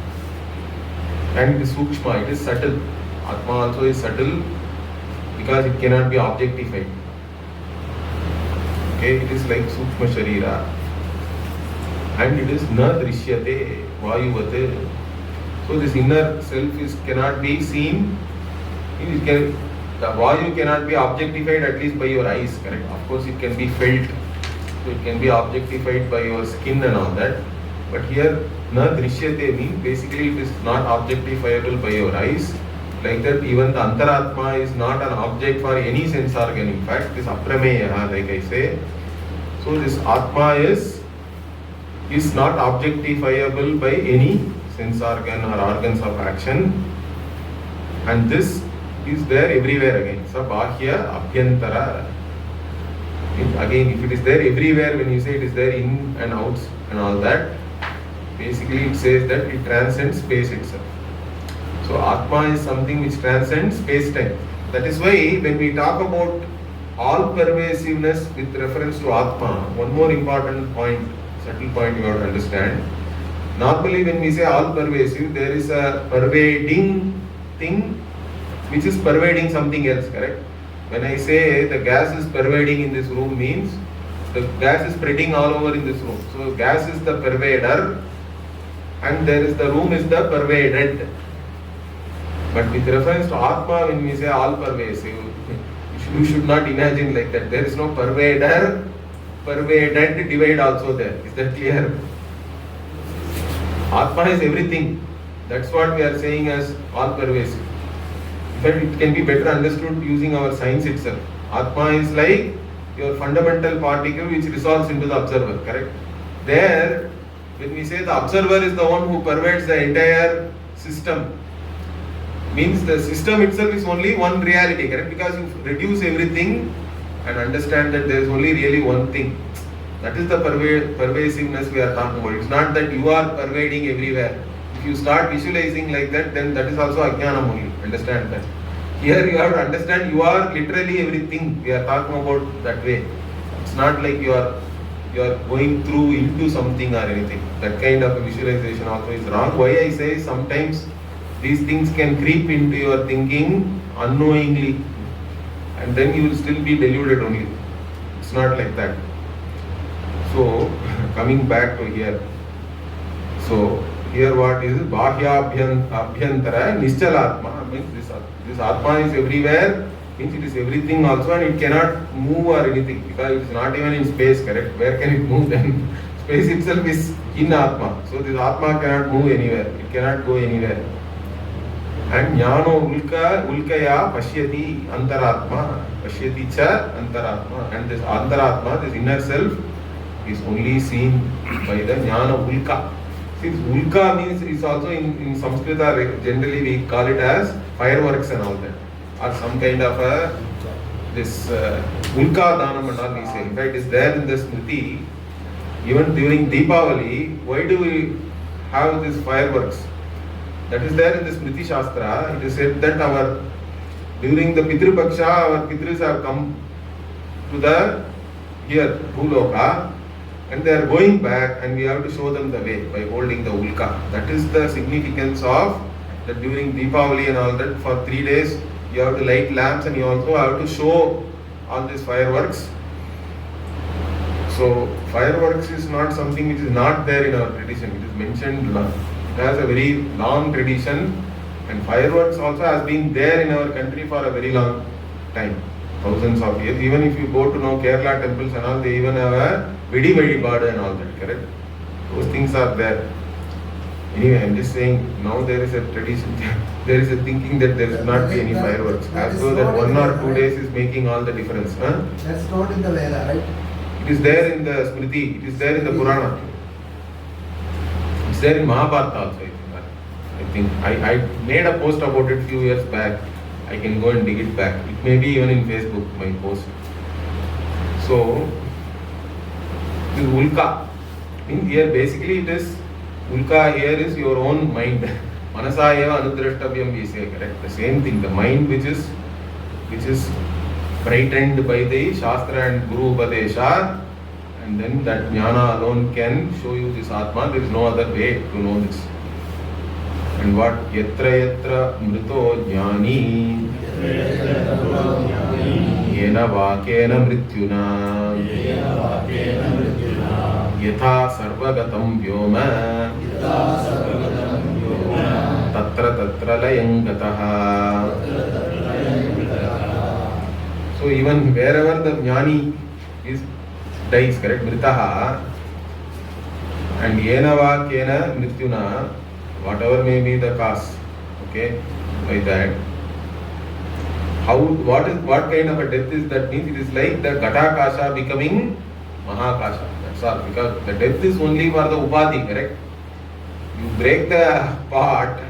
And it is Sukshma, it is subtle. Atma also is subtle because it cannot be objectified. Okay, it is like Sukshma Sharira. And it is Na Drishyate Vayuvate. So this inner self cannot be seen. The Vayu cannot be objectified at least by your eyes, correct? Of course it can be felt. So it can be objectified by your skin and all that. But here, na drishyate means basically it is not objectifiable by your eyes. Like that, even the antaratma is not an object for any sense organ. In fact, it is aprameya, like I say. So this atma is not objectifiable by any sense organ or organs of action. And this is there everywhere again. So bahya abhyantara. Again, if it is there everywhere, when you say it is there in and outs and all that, basically it says that it transcends space itself. So Atma is something which transcends space-time. That is why when we talk about all-pervasiveness with reference to Atma, one more important point, subtle point you have to understand. Normally when we say all-pervasive, there is a pervading thing which is pervading something else, correct? When I say the gas is pervading in this room means the gas is spreading all over in this room. So gas is the pervader and there is the room is the pervaded. But with reference to Atma, when we say all pervasive, you should not imagine like that. There is no pervader, pervaded divide also there. Is that clear? Atma is everything. That's what we are saying as all pervasive. But it can be better understood using our science itself. Atma is like your fundamental particle which resolves into the observer, correct? There, when we say the observer is the one who pervades the entire system, means the system itself is only one reality, correct? Because you reduce everything and understand that there is only really one thing. That is the pervasiveness we are talking about. It's not that you are pervading everywhere. If you start visualizing like that, then that is also ajnanam only. Understand that. Here you have to understand you are literally everything. We are talking about that way. It's not like you are going through into something or anything. That kind of a visualization also is wrong. Why I say sometimes these things can creep into your thinking unknowingly and then you will still be deluded only. It's not like that. So, coming back to here. So, here what is Bahya Abhyantara Nischalatma, means this Atma is everywhere, means it is everything also and it cannot move or anything because it is not even in space, correct? Where can it move then? Space itself is in Atma. So, this Atma cannot move anywhere, it cannot go anywhere. And Jnano Ulkaya Pashyati Antaratma, Pashyati Cha Antaratma. And this Antaratma, this inner self, is only seen by the Jnana Ulka. Since Ulka means is also in Sanskrita, generally we call it as fireworks and all that. Or some kind of a, this Ulka Danam and all we say. In fact, it is there in the Smriti. Even during Deepavali, why do we have these fireworks? That is there in the Smriti Shastra. It is said that during the Pitru Paksha, our Pitris have come to the here, Bhuloka, and they are going back and we have to show them the way by holding the Ulka. That is the significance of that during Deepavali and all that. For 3 days you have to light lamps and you also have to show all these fireworks. So fireworks is not something which is not there in our tradition. It is mentioned. It has a very long tradition and fireworks also has been there in our country for a very long time, thousands of years. Even if you go to know Kerala temples and all, they even have a Vidi Vadi and all that, correct? Those things are there. Anyway, I am just saying, now there is a tradition, there is a thinking that there will not be any fireworks. As though that 1 or 2 days is making all the difference. Huh? That's not in the Veda, right? It is there in the Smriti, it is there in the Purana. It's there in Mahabharata also, I think. I made a post about it few years back. I can go and dig it back. It may be even in Facebook, my post. So, this Ulka. Here basically it is, Ulka here is your own mind. Manasa eva anudrashtavyam we say, correct? The same thing, the mind which is brightened by the Shastra and Guru Upadesha, and then that jnana alone can show you this Atma. There is no other way to know this. And what? Yatra yatra mrito jnani yena vakena mrityuna yatha sarvagatam vyoma tatra tatra layam gataha. So even wherever the jnani is dies, correct, mritaha, and yena vakena mrityuna, whatever may be the cause, okay, by that, what kind of a death is that? Means it is like the Ghatakasha becoming Mahakasha. That's all. Because the death is only for the Upadhi, correct? You break the pot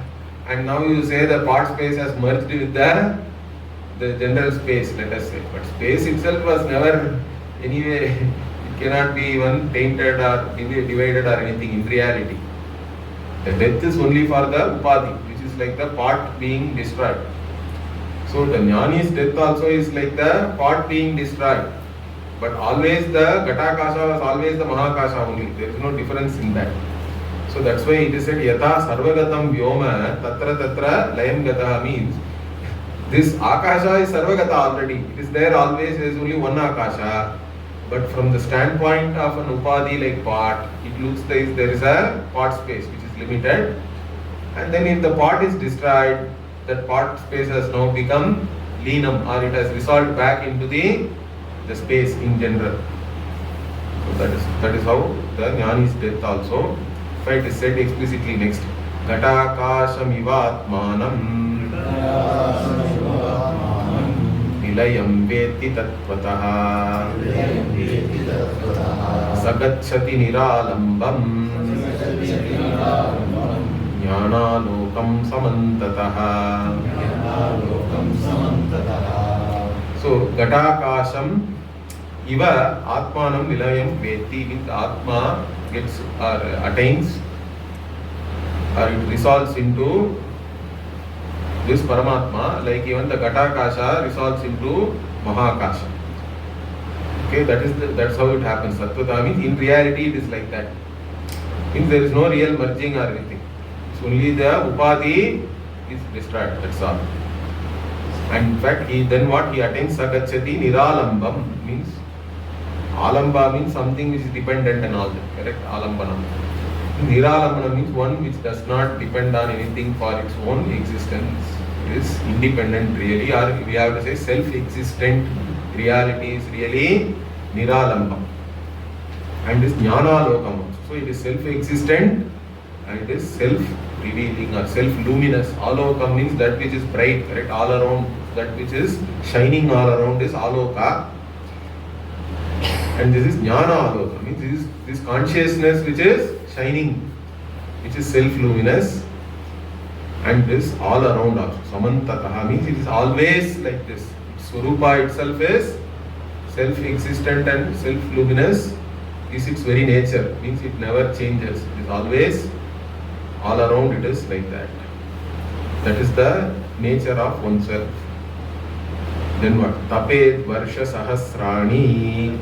and now you say the pot space has merged with the general space, let us say. But space itself was never anyway, it cannot be even tainted or divided or anything in reality. The death is only for the upadhi, which is like the part being destroyed. So the jnani's death also is like the part being destroyed. But always the Ghatakasha was always the Mahakasha only. There is no difference in that. So that's why it is said Yatha Sarvagatam Vyoma Tatra Tatra Layam Gataha means this Akasha is Sarvagata already. It is there always, there is only one Akasha. But from the standpoint of an Upadhi like part, it looks like there is a part space which is limited. And then if the part is destroyed, that part space has now become Leenam, or it has resolved back into the space in general. So that is how the Jnani's death also. It is said explicitly next. Ghatakashamivatmanam nilayam veti tattvataha sagacchati niralambam jnanalokam samantataha. So Ghatakasham Iva Atmanam Nilayam Veti means Atma gets or attains or it resolves into this Paramatma, like even the Ghatakasha resolves into Mahakasha. Okay, that's how it happens. Tattvata means in reality it is like that. Means there is no real merging or anything. It's only the Upadhi is destroyed, that's all. And in fact, he attains Sagacchati Niralambam means Alamba means something which is dependent and all that, correct? Alambanam. Niralambana means one which does not depend on anything for its own existence. It is independent really, or we have to say self-existent reality is really Niralambam. And this Jnana Lokam. So it is self-existent and it is self-revealing or self-luminous. Alokam means that which is bright, correct? All around, that which is shining all around is Aloka. And this is Jnana Aloka, means this consciousness which is shining, which is self-luminous, and this all around also. Samantataha means it is always like this. Swarupa itself is self-existent and self-luminous, is its very nature, means it never changes. It is always all around, it is like that. That is the nature of oneself. Then what? Tapet Varsha Sahasrani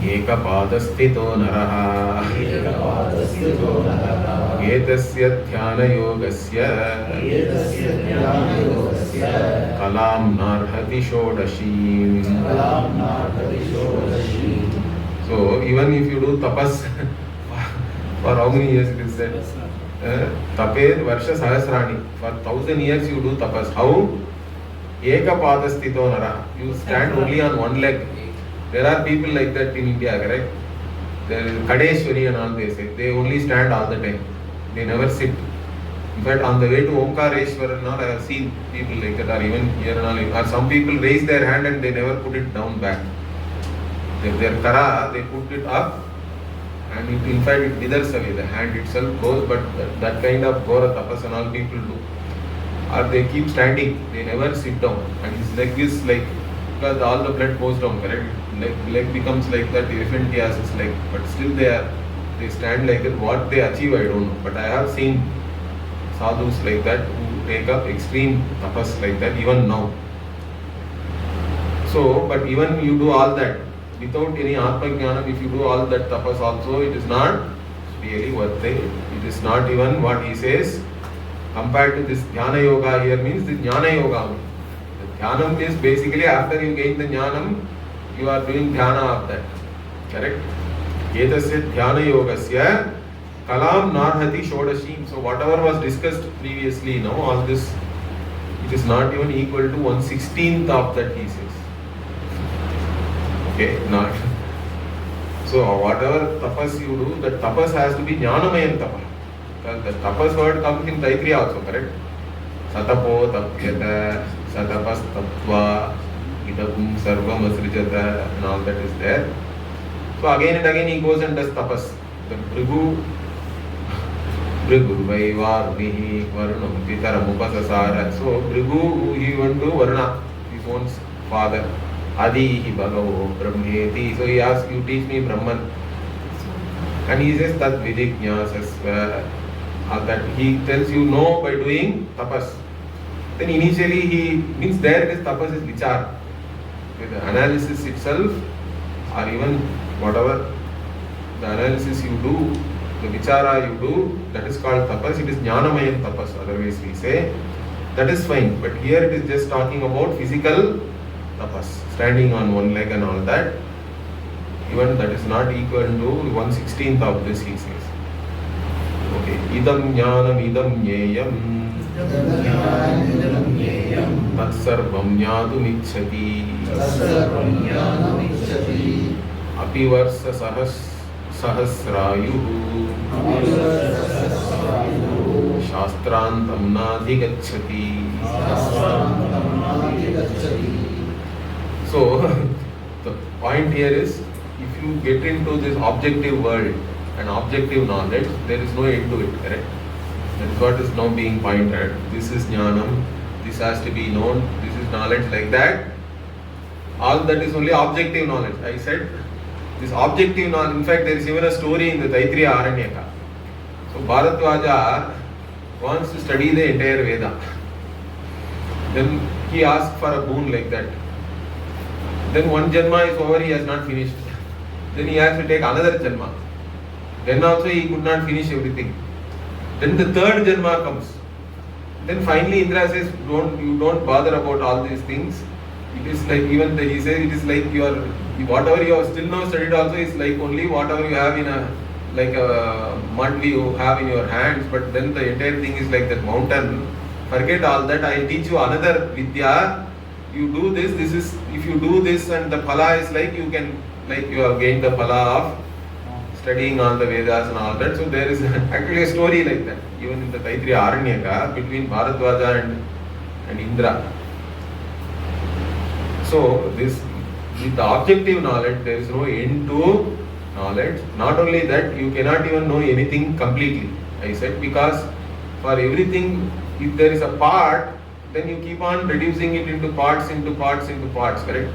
Ekapadasthito Naraha Etasya Dhyana Yogasya Kalam Narhati Shodashim. So even if you do tapas for how many years it is said? Tapet Varsha Sahasrani. For 1,000 years you do tapas. How? Ekapadasthito Nara. You stand only on one leg. There are people like that in India, correct? There is Kadeshwari and all they say. They only stand all the time. They never sit. In fact, on the way to Omkareshwar and all, I have seen people like that, or even here and all. Or some people raise their hand and they never put it down back. Their kara, they put it up and it, in fact it withers away. The hand itself goes, but that kind of Gora tapas and all people do. Or they keep standing, they never sit down, and his leg is like, because all the blood goes down, correct? Leg becomes like that, elephantiasis leg, but still they stand like that. What they achieve, I don't know, but I have seen sadhus like that who take up extreme tapas like that even now. So, but even you do all that without any Atma Jnanam, if you do all that tapas also, it is not really worth it. It is not even what he says. Compared to this Dhyana Yoga here means the Jnana Yoga. The Dhyanam is basically after you gain the Jnanam, you are doing Dhyana of that. Correct? Etasya Dhyana Yogasya Kalam Narhati Shodashim. So whatever was discussed previously, now all this, it is not even equal to 1/16th of that he says. Okay, not. So whatever tapas you do, that tapas has to be Jnanamayan tapas. Because the tapas word comes in Taittiriya also, correct? Satapo tapyata, satapas tattva, idagum sarvam asrijata, and all that is there. So again and again he goes and does tapas. The Bhrigu Vaivārunihi Varunam Pitaram Upasasara. So Bhrigu, he went to Varuna, his own father. Adihi Bhagavo Brahmeti. So he asks, you teach me Brahman. And he says that Vijignasasva. That he tells you no by doing tapas. Then initially he means there it is tapas is vichar. The analysis itself, or even whatever the analysis you do, the vichara you do, that is called tapas. It is jnanamayan tapas, otherwise we say. That is fine. But here it is just talking about physical tapas, standing on one leg and all that. Even that is not equal to 1/16th of this, he says. Okay. Idam jnanam idam jneyam tat sarvam jnatum ichchati api varsa sahasrayuh shastrantam nadhigacchati. So the point here is, if you get into this objective world and objective knowledge, there is no end to it, correct? That is what is now being pointed. This is jnanam, this has to be known, this is knowledge, like that. All that is only objective knowledge. I said this objective knowledge. In fact, there is even a story in the Taittiriya Aranyaka. So Bharadwaja wants to study the entire Veda. Then he asked for a boon like that. Then one janma is over, he has not finished. Then he has to take another janma. Then also he could not finish everything. Then the third janma comes. Then finally Indra says, you don't bother about all these things. It is like, even he says, it is like whatever you have still now studied also is like only whatever you have in a, like a mud you have in your hands, but then the entire thing is like that mountain. Forget all that, I will teach you another Vidya. You do this, if you do this, and the phala is like you can, like you have gained the phala of studying all the Vedas and all that. So there is actually a story like that, even in the Taittiriya Aranyaka, between Bharadwaja and Indra. So this, with the objective knowledge, there is no end to knowledge. Not only that, you cannot even know anything completely, I said, because for everything, if there is a part, then you keep on reducing it into parts, correct?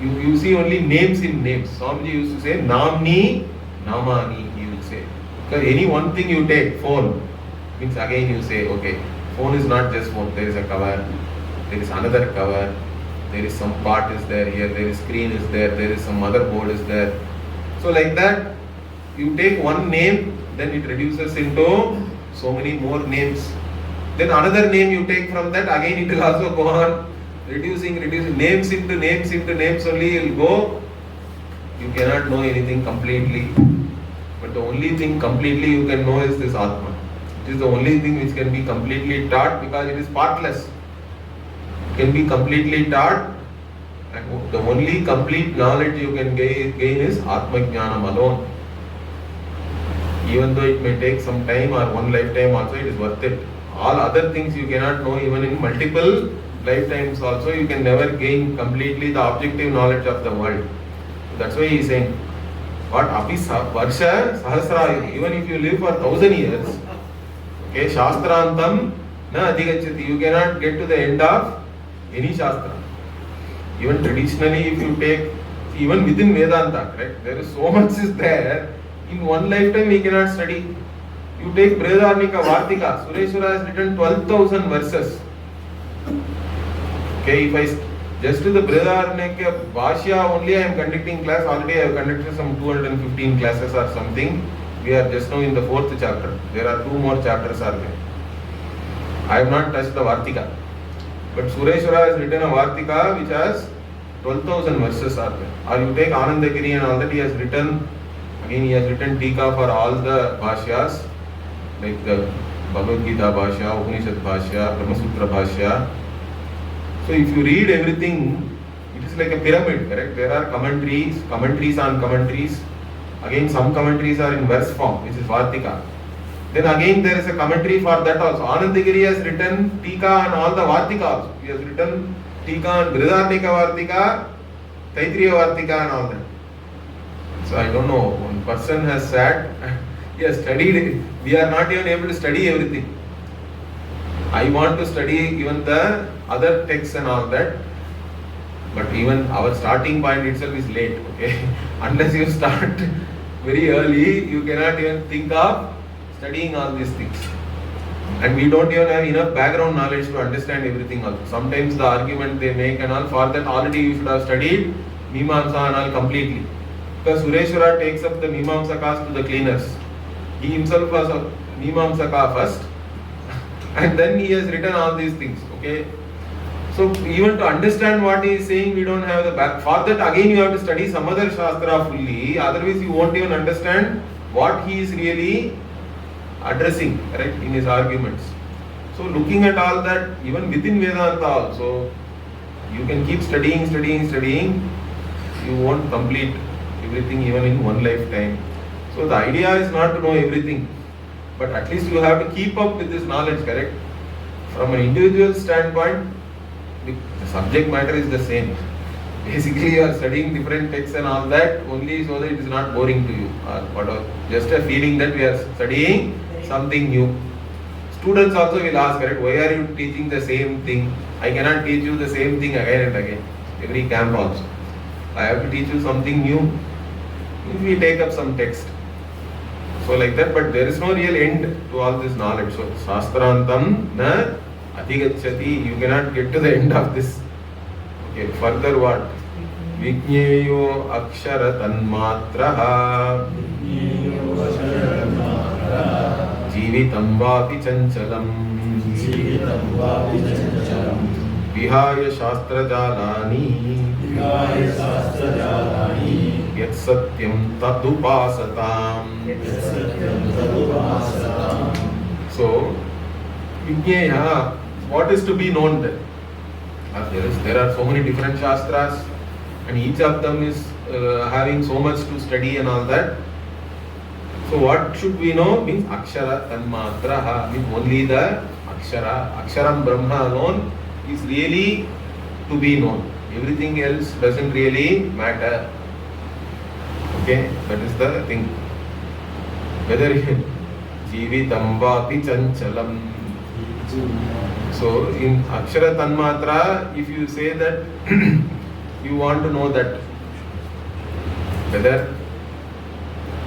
You see only names in names. Swamiji used to say, Namni, Namani, he would say. Because any one thing you take, phone, means again you say, okay, phone is not just phone, there is a cover, there is another cover, there is some part is there here, there is screen is there is some motherboard is there. So like that, you take one name, then it reduces into so many more names. Then another name you take from that, again it will also go on reducing, names into names only you will go. You cannot know anything completely. But the only thing completely you can know is this Atma. It is the only thing which can be completely taught because it is partless. It can be completely taught, and the only complete knowledge you can gain is Atma Jnanam alone. Even though it may take some time or one lifetime also, it is worth it. All other things you cannot know even in multiple lifetimes also, you can never gain completely the objective knowledge of the world. That's why he is saying, what Varsha Sahasra, even if you live for 1,000 years, okay, Shastrantam na adhigacchati, you cannot get to the end of any Shastra. Even traditionally, if you take, even within Vedanta, correct, there is so much is there, in one lifetime we cannot study. You take Brihadaranyaka Vartika, Sureshwara has written 12,000 verses. Okay, if I just to the Brihadaranyaka Bhashya only I am conducting class, already I have conducted some 215 classes or something. We are just now in the 4th chapter. There are 2 more chapters are there. I have not touched the Vartika. But Sureshwara has written a Vartika which has 12,000 verses are there. Or you take Anandagiri and all that, he has written, again he has written Tika for all the Bhashyas, like the Bhagavad Gita Bhashya, Upanishad Bhashya, Brahma Sutra Bhashya. So if you read everything, it is like a pyramid, correct? There are commentaries on commentaries. Again, some commentaries are in verse form, which is Vartika. Then again there is a commentary for that also. Anandagiri has written Tika on all the Vartika also. He has written Tika on Brihadaranyaka Vartika, Taittiriya Vartika and all that. So I don't know, one person has sat, he has studied it. We are not even able to study everything. I want to study even the other texts and all that. But even our starting point itself is late, okay? Unless you start very early, you cannot even think of studying all these things. And we don't even have enough background knowledge to understand everything also. Sometimes the argument they make and all, for that already you should have studied Mimamsa and all completely. Because Sureshwara takes up the Mimamsakas to the cleaners. He himself was a Mimamsaka first and then he has written all these things, okay? So even to understand what he is saying, we don't have the back. For that again you have to study some other Shastra fully, otherwise you won't even understand what he is really addressing, right, in his arguments. So looking at all that, even within Vedanta also, you can keep studying, you won't complete everything even in one lifetime. So the idea is not to know everything, but at least you have to keep up with this knowledge, correct? From an individual standpoint, the subject matter is the same. Basically you are studying different texts and all that only so that it is not boring to you or whatever. Just a feeling that we are studying something new. Students also will ask, correct, why are you teaching the same thing? I cannot teach you the same thing again and again. Every camp also. I have to teach you something new. We take up some text. So like that, but there is no real end to all this knowledge. So Shastrantam na adhigacchati, you cannot get to the end of this. Okay, further what? Vijñeyo akshara tanmatraha जीवितं वापि चञ्चलं विहाय शास्त्रजालानि यत्सत्यं तदुपासताम्. So, Vijñeya, what is to be known then? There are so many different Shastras and each of them is having so much to study and all that. So what should we know? Means Akshara Tanmatraha, means only the Akshara. Aksharam Brahma alone is really to be known. Everything else doesn't really matter. Okay, that is the thing. Whether Jivitam Vapi Chanchalam. So in Akshara Tanmatra, if you say that you want to know that whether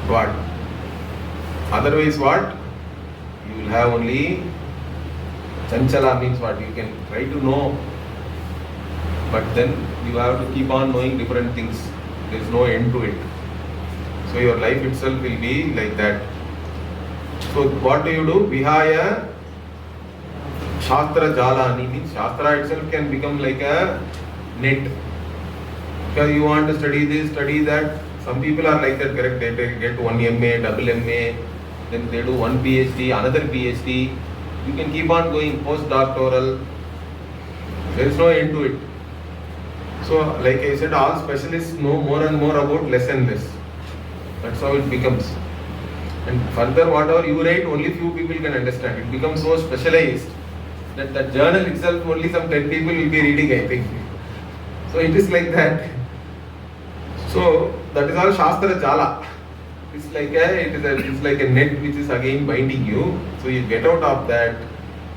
what? Otherwise what? You will have only Chanchala means what? You can try to know, but then you have to keep on knowing different things. There is no end to it. So your life itself will be like that. So what do? Vihaya Shastra Jalani means Shastra itself can become like a net. Because you want to study this, study that. Some people are like that, correct? They get one MA, double MA, then they do one PhD, another PhD. You can keep on going, postdoctoral. There is no end to it. So, like I said, all specialists know more and more about less and less. That's how it becomes. And further, whatever you write, only few people can understand. It becomes so specialized that the journal itself, only some 10 people will be reading, I think. So, it is like that. So, that is all Shastra Jala. It's like a net which is again binding you. So you get out of that.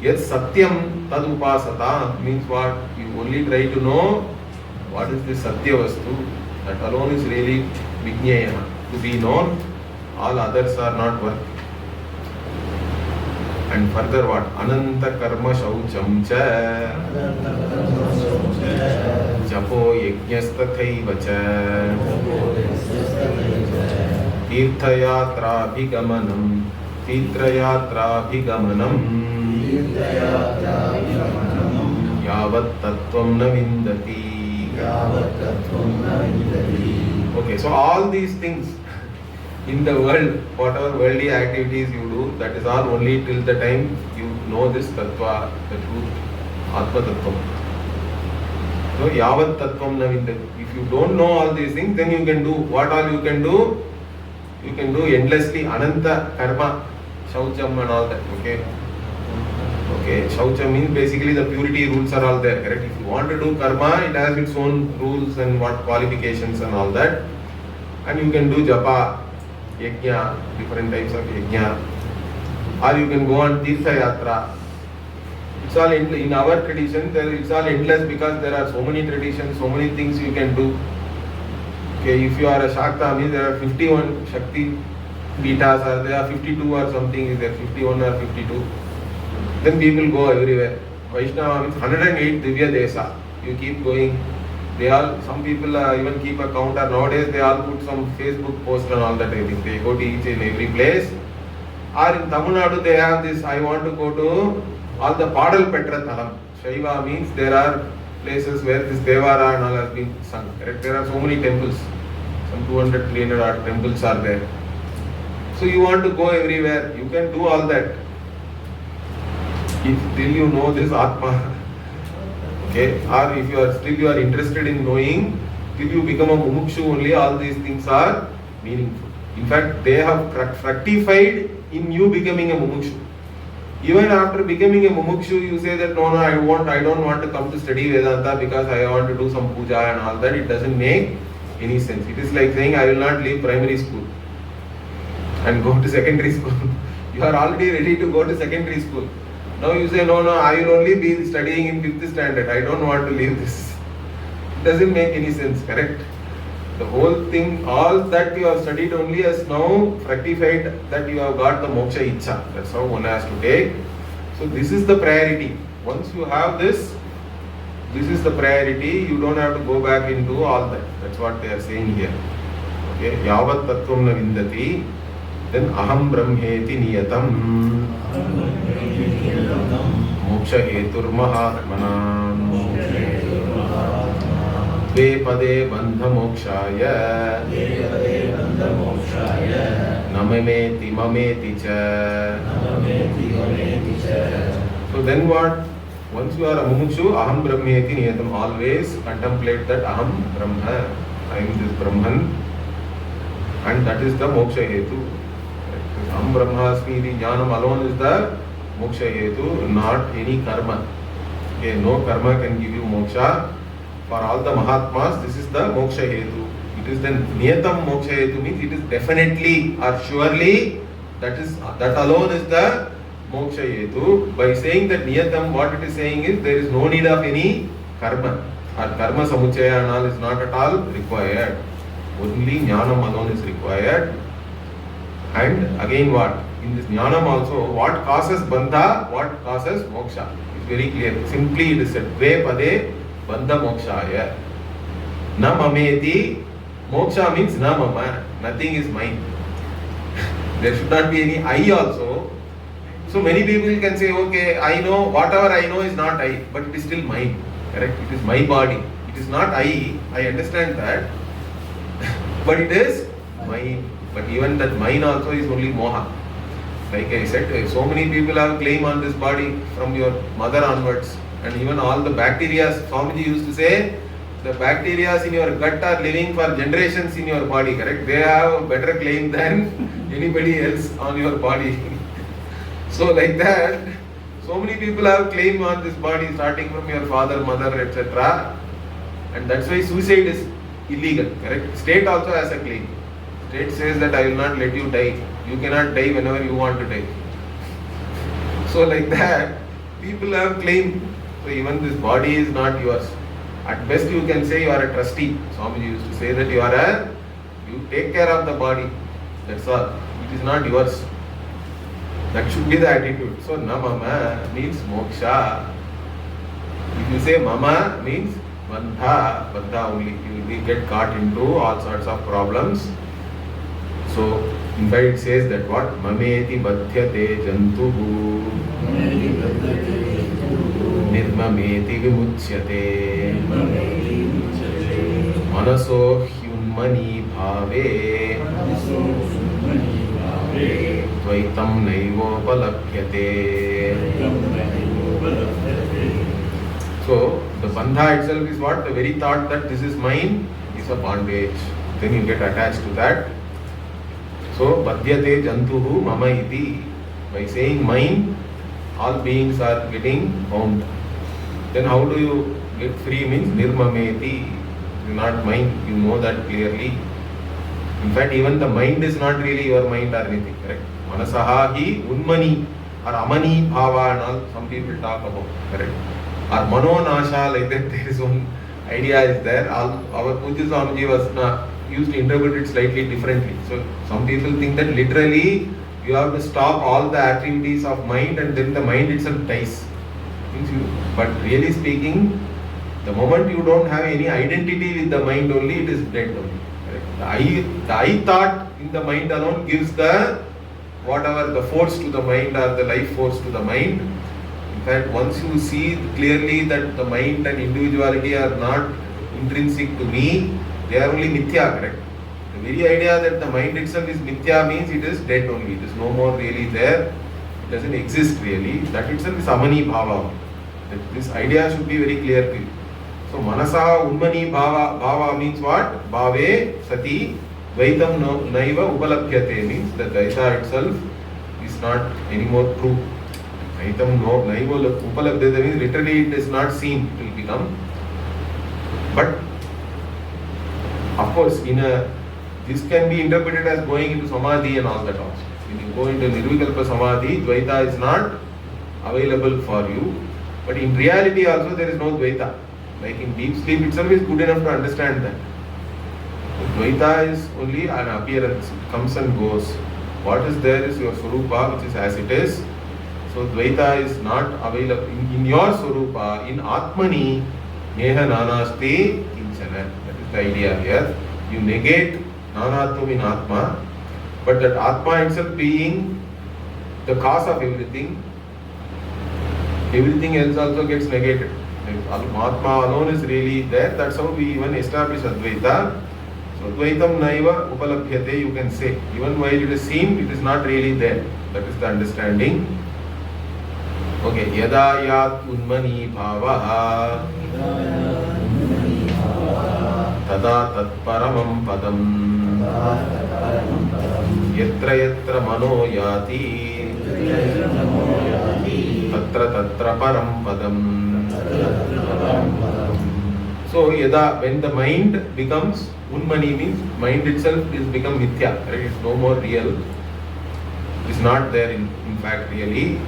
Yes, Satyam Tad Upasata means what? You only try to know what is this Satya Vastu. That alone is really Vijñeya. To be known, all others are not worth. And further what? Ananta Karma Shaucham Cha Japo Yajnastathaiva Cha Tirthayatrabhigamanam Yavat Tattvam na vindati. Okay, so all these things in the world, whatever worldly activities you do, that is all only till the time you know this Tattva, the truth, Atma Tattvam. So, Yavat Tattvam na vindati. If you don't know all these things, then you can do what all you can do. You can do endlessly Ananta Karma, Shaucham and all that. Okay. Okay, Shaucham means basically the purity rules are all there, correct? If you want to do karma, it has its own rules and what qualifications and all that. And you can do Japa, Yajna, different types of Yajna. Or you can go on Tirtha Yatra. It's all in our tradition. It's all endless because there are so many traditions, so many things you can do. Okay, if you are a Shakta, means there are 51 Shakti Pitas, or there are 52 or something. Is there 51 or 52? Then people go everywhere. Vaishnava means 108 Divya Desa. You keep going. They all, some people even keep a counter. Nowadays they all put some Facebook post and all that. I think they go to each and every place. Or in Tamil Nadu they have this, I want to go to all the Padal Petra Thalam. Shaiva means there are places where this Devara and all has been sung. Correct? There are so many temples. Some 200, 300 odd temples are there. So you want to go everywhere. You can do all that. If till you know this Atma. Okay, or if you are interested in knowing, till you become a mumukshu only, all these things are meaningful. In fact, they have fructified in you becoming a mumukshu. Even after becoming a mumukshu, you say that no, I don't want to come to study Vedanta because I want to do some puja and all that. It doesn't make any sense. It is like saying I will not leave primary school and go to secondary school. You are already ready to go to secondary school. Now you say, no, I will only be studying in 5th standard. I don't want to leave this. It doesn't make any sense, correct? The whole thing, all that you have studied only has now fructified that you have got the moksha ichcha. That's how one has to take. So this is the priority. Once you have this is the priority. You don't have to go back into all that. That's what they are saying here. Okay, yavat tattvam na vindati. Then aham brahmeti niyatam. Moksha hetur mahatmanam. Dve pade bandha mokshaya. Namameti mameti cha. So then what? Once you are a mumukshu, aham brahmeti niyatam. Always contemplate that aham brahma. I am this Brahman. And that is the moksha hetu. Aham brahmasmi, the jnanam alone is the moksha hetu, not any karma. Okay, no karma can give you moksha. For all the Mahatmas, this is the moksha hetu. It is the niyatam moksha hetu, means it is definitely or surely that alone is the moksha hetu. By saying that niyatam, what it is saying is there is no need of any karma. Or karma samuchaya and all is not at all required. Only jnanam alone is required. And again what? In this jnanam also, what causes bandha, what causes moksha? It's very clear. Simply it is said, dve pade bandha mokshaya. Na mameti, moksha means na mama, nothing is mine. There should not be any I also. So many people can say, okay, I know, whatever I know is not I, but it is still mine. Correct? It is my body. It is not I understand that. But it is mine. But even that mine also is only moha. Like I said, so many people have claim on this body from your mother onwards. And even all the bacteria, Swamiji used to say, the bacteria in your gut are living for generations in your body, correct? They have a better claim than anybody else on your body. So like that, so many people have claim on this body starting from your father, mother, etc. And that's why suicide is illegal, correct? State also has a claim. State says that I will not let you die. You cannot die whenever you want to die. So like that, people have claim. So even this body is not yours. At best you can say you are a trustee. Swamiji used to say that you take care of the body. That's all. It is not yours. That should be the attitude. So na mama means moksha. If you say mama means bandha only. You will get caught into all sorts of problems. So in fact it says that what? Mameti badhyate jantuhu nirmameti vimuchyate manaso hyunmani bhave Dvaitam naivopalabhyate. So the bandha itself is what? The very thought that this is mine is a bondage. Then you get attached to that. So badhyate jantuhu mama iti. By saying mine, all beings are getting bound. Then how do you get free? Means nirmameti. It is not mine. You know that clearly. In fact, even the mind is not really your mind or anything, correct? Manasaha hi unmani. or amani bhava and all, some people talk about, correct? Or mano nasha, like that, there is one idea is there. Our Pujya Swamiji was used to interpret it slightly differently. So some people think that literally you have to stop all the activities of mind and then the mind itself dies. But really speaking, the moment you don't have any identity with the mind only, it is dead only. The I thought in the mind alone gives the whatever the force to the mind or the life force to the mind. In fact, once you see clearly that the mind and individuality are not intrinsic to me, they are only mithya, correct? The very idea that the mind itself is mithya means it is dead only. It is no more really there. It doesn't exist really. That itself is amani bhava. This idea should be very clear to you. So manasa unmani bhava means what? Bhave sati dvaitam naiva upalabhyate means the dvaita itself is not anymore true. Dvaitam naiva upalabhyate means literally it is not seen, it will become. But of course this can be interpreted as going into samadhi and all that also. When you go into nirvikalpa samadhi, dvaita is not available for you. But in reality also there is no dvaita. Like in deep sleep itself is good enough to understand that. Dvaita is only an appearance, it comes and goes. What is there is your Swarupa, which is as it is. So Dvaita is not available. In your Swarupa, in Atmani, Neha Nanasti Kinchana. That is the idea here. You negate Nanatvam in Atma, but that Atma itself being the cause of everything else also gets negated. Atma alone is really there. That's how we even establish Advaita. So Advaitam Naiva Upalabhyate, you can say. Even while it is seen, it is not really there. That is the understanding. Okay. Yada yat unmani bhavaha tada tat paramam padam yatra yatra mano yati tatra tatra param padam. So yada, when the mind becomes unmani means mind itself is become mithya, right? It's no more real. It is not there in fact really.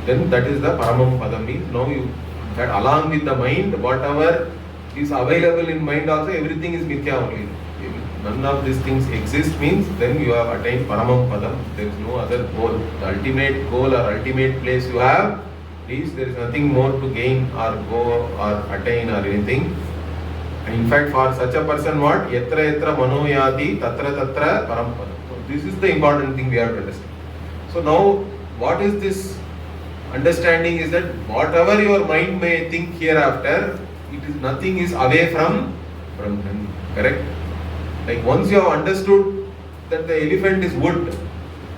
Then that is the paramam padam means now you that along with the mind whatever is available in mind also everything is mithya only. None of these things exist means then you have attained paramam padam. There is no other goal. The ultimate goal or ultimate place you have is there is nothing more to gain or go or attain or anything. And in fact for such a person what? Yatra yatra mano yati tatra tatra param padam. So this is the important thing we have to understand. So now what is this understanding is that whatever your mind may think hereafter, it is nothing is away from Brahman. Correct? Like once you have understood that the elephant is wood,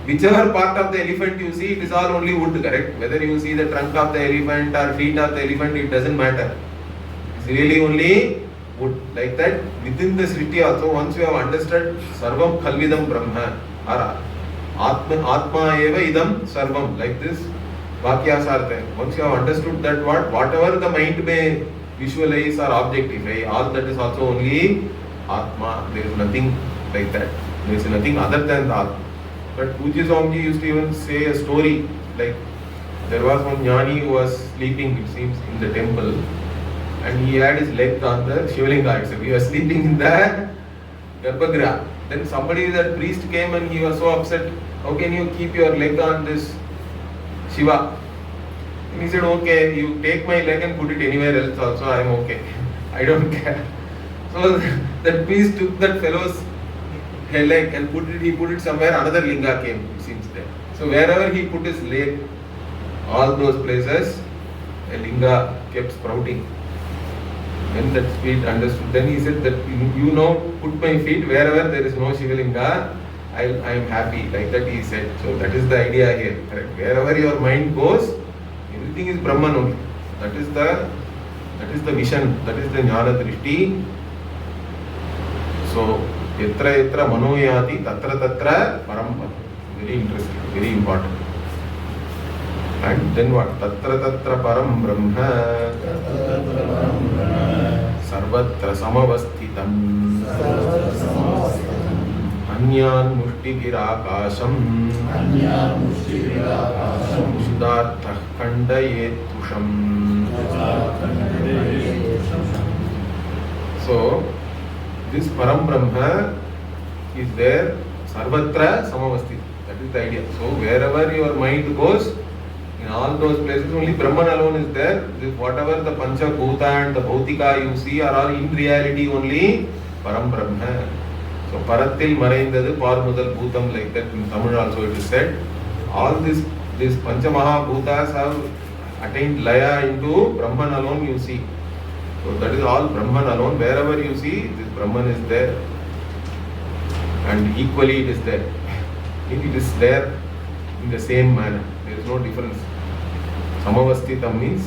whichever part of the elephant you see, it is all only wood, correct? Whether you see the trunk of the elephant or feet of the elephant, it doesn't matter. It's really only wood. Like that, within the Sriti also, once you have understood Sarvam Khalvidam Brahma, or Atma Eva Idam Sarvam, like this, Vakyas are there. Once you have understood that whatever the mind may visualize or objectify, all that is also only Atma. There is nothing like that. There is nothing other than the Atma. But Pujya Swamiji used to even say a story, like there was one jnani who was sleeping, it seems, in the temple, and he had his leg on the Shivalinga itself. He was sleeping in the Garbhagriha. Then somebody, that priest came and he was so upset, how can you keep your leg on this Shiva? And he said, okay, you take my leg and put it anywhere else also, I am okay. I don't care. So that priest took that fellow's leg and he put it somewhere, another linga came, it seems there. So wherever he put his leg, all those places, a linga kept sprouting. When that spirit understood, then he said that you know, put my feet wherever there is no Shivalinga, I am happy. Like that he said. So that is the idea here. Correct? Wherever your mind goes, everything is Brahman only. That is the vision. That is the jnana drishti. So yatra yatra mano yati tatra tatra param padam. Very interesting. Very important. And then what? Tatra tatra param brahma sarvatra samavasthitam अन्यान् मुष्टिभिराकाशम् Shudartha Kandayetusham. So, this Param Brahma is there, Sarvatra Samavasti. That is the idea. So, wherever your mind goes, in all those places, only Brahman alone is there. This, whatever the Pancha Bhuta and the Bhautika you see are all in reality only Param Brahma. So, Parattil Maraindadu Parmudal Bhutam, like that in Tamil also it is said. All these Pancha Maha Bhutas have attained Laya into Brahman alone you see. So, that is all Brahman alone. Wherever you see, this Brahman is there. And equally it is there. It is there in the same manner. There is no difference. Samavastitam means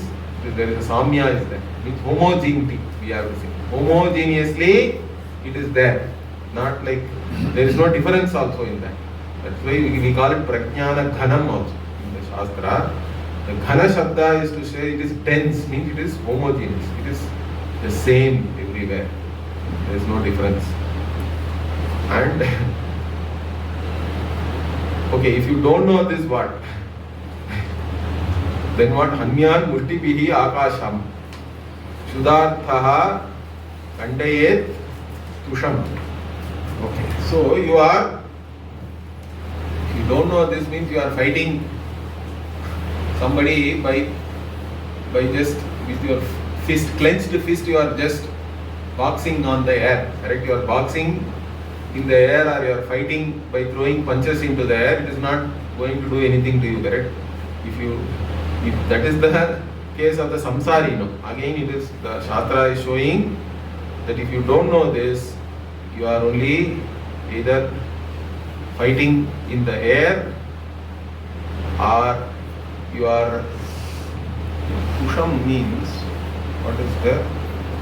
there is a samya is there. It means homogeneity, we have to say. Homogeneously it is there. Not like there is no difference also in that. That's why we call it prajnana ghanam also in the Shastra. The ghana shabda is to say it is dense, means it is homogeneous. It is the same everywhere. There is no difference. And okay, if you don't know this, what? Then what? Hanyan mushtibihi akasham. Shudarthaha kandayet tusham. Okay, so you are, if you don't know this, means you are fighting somebody by just with your fist, clenched fist, you are just boxing on the air, correct? You are boxing in the air or you are fighting by throwing punches into the air, it is not going to do anything to you, correct? If that is the case of the samsari, no. Again it is, the Shastra is showing that if you don't know this, you are only either fighting in the air or you are, pusham means, what is there?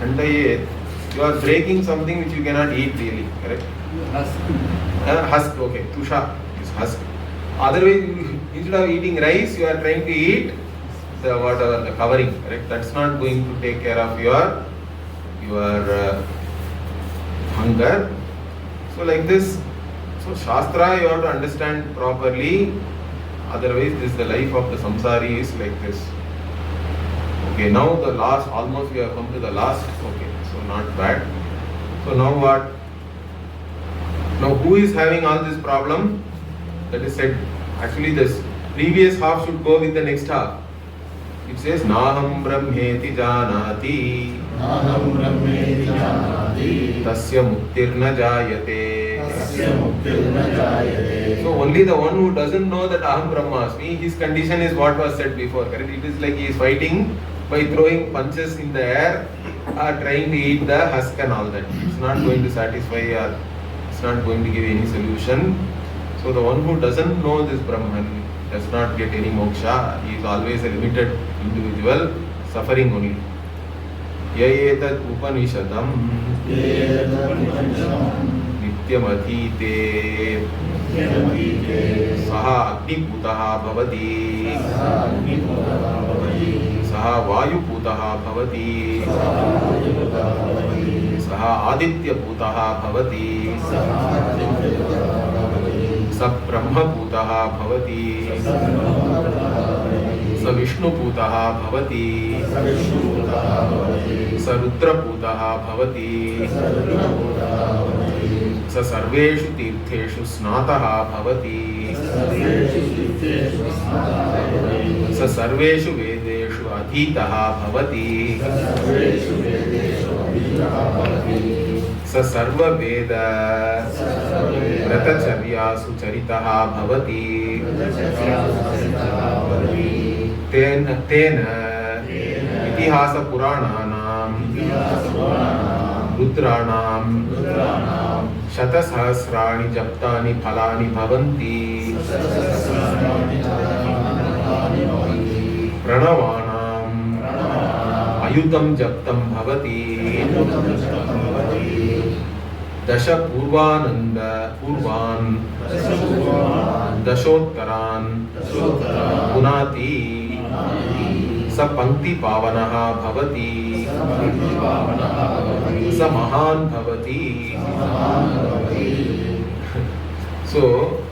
Kandayet, you are breaking something which you cannot eat really, correct? Husk, okay. Tusha is husk. Otherwise, instead of eating rice, you are trying to eat the whatever, the covering, correct? That's not going to take care of your hunger. So like this, so Shastra you have to understand properly. Otherwise, this the life of the samsari is like this. Okay, now the last, almost we have come to the last. Okay, so not bad. So now what? Now who is having all this problem? That is said, actually this previous half should go with the next half. It says, Naham Brahmeti Janati Naham Brahmeti Janati Tasya Muktirna Jayate. Tasya Muktirna Jayate. So only the one who doesn't know that Aham Brahmasmi, his condition is what was said before, correct? It is like he is fighting by throwing punches in the air or trying to eat the husk and all that. It's not going to satisfy or it's not going to give any solution. So the one who doesn't know this Brahman does not get any moksha. He is always a limited individual, suffering only. Yayetat Upanishadam Nityamadhite Saha Agniputaha Bhavati Saha Vayuputaha Bhavati Saha Adityaputaha Bhavati Sa Brahmaputaha Bhavati Sa Vishnuputaha Bhavati Sa Rudraputaha Bhavati Sa Sarveshu Tirtheshu Snataha Bhavati Sa Sarveshu Vedeshu Adhitaha Bhavati Sa Sarva Veda Ratacharyasu Charitaha Bhavati Tena Itihasa Purananam Rudranam Shatasahasrani Japtani Phalani Bhavanti Pranavanam Ayutam Japtam Bhavati Dasha Purvananda Purvan Dashottaran Punati Sa Pankti Pavanaha Bhavati Sa Mahan Bhavati. So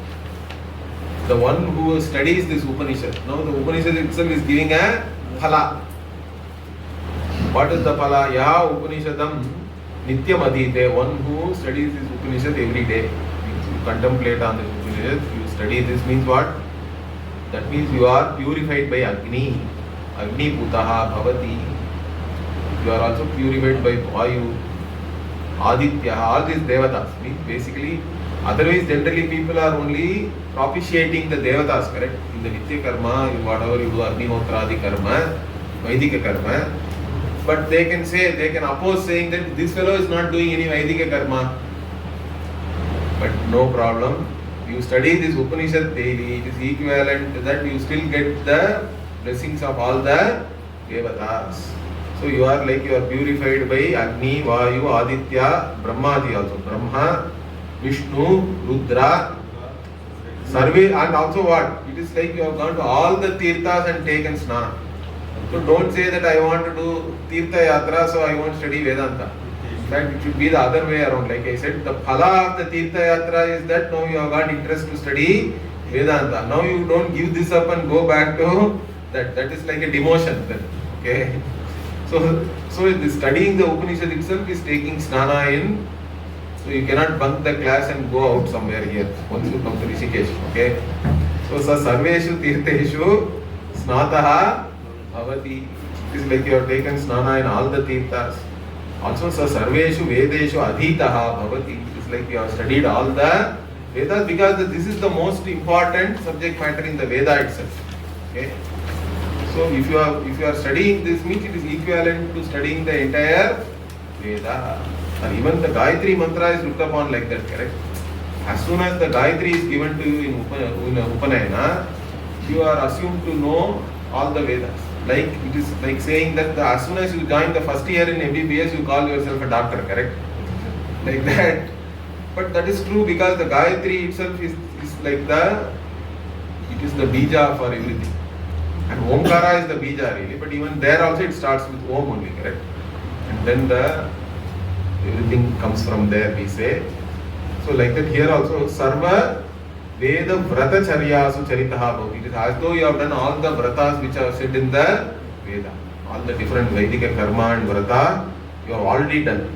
The one who studies this Upanishad. Now the Upanishad itself is giving a phala. What is the phala? Ya Upanishadam Nityam Adite. One who studies this Upanishad every day. You contemplate on this Upanishad. You study this means what? That means you are purified by Agni. Agni Putaha Bhavati. You are also purified by Vayu, Aditya, all these devatas. Means basically, otherwise generally people are only propitiating the devatas, correct? In the Nitya karma, whatever you do, Agnihotradi karma, Vaidika karma. But they can oppose saying that this fellow is not doing any Vaidika karma. But no problem. You study this Upanishad daily, it is equivalent to that you still get the blessings of all the devatas. So you are purified by Agni, Vayu, Aditya, Brahmadi also. Brahma, Vishnu, Rudra, Sarve, and also what? It is like you have gone to all the tirthas and taken snana. So don't say that I want to do tirtha yatra, so I won't study Vedanta. In fact, it should be the other way around. Like I said, the phala of the tirtha yatra is that now you have got interest to study Vedanta. Now you don't give this up and go back to that. That is like a demotion then. Okay. So the studying the Upanishad itself is taking snana in. So you cannot bunk the class and go out somewhere here once you come to Rishikesh. Okay. So sarveshu tirtheshu snataha bhavati. It is like you have taken snana in all the tirthas. Also sarveshu vedeshu adhitaha bhavati. It is like you have studied all the Vedas because this is the most important subject matter in the Veda itself. Okay. So if you are studying this means it is equivalent to studying the entire Veda. And even the Gayatri mantra is looked upon like that, correct? As soon as the Gayatri is given to you in Upanayana, you are assumed to know all the Vedas. Like it is like saying that as soon as you join the first year in MBBS, you call yourself a doctor, correct? Like that. But that is true because the Gayatri itself is like it is the bija for everything. And Omkara is the bija really, but even there also it starts with Om only, correct? And then everything comes from there, we say. So like that here also, Sarva Veda Vrata Charyasu Charitaha Bhavati. It is as though you have done all the vratas which are said in the Veda. All the different Vaidika karma and vrata, you have already done.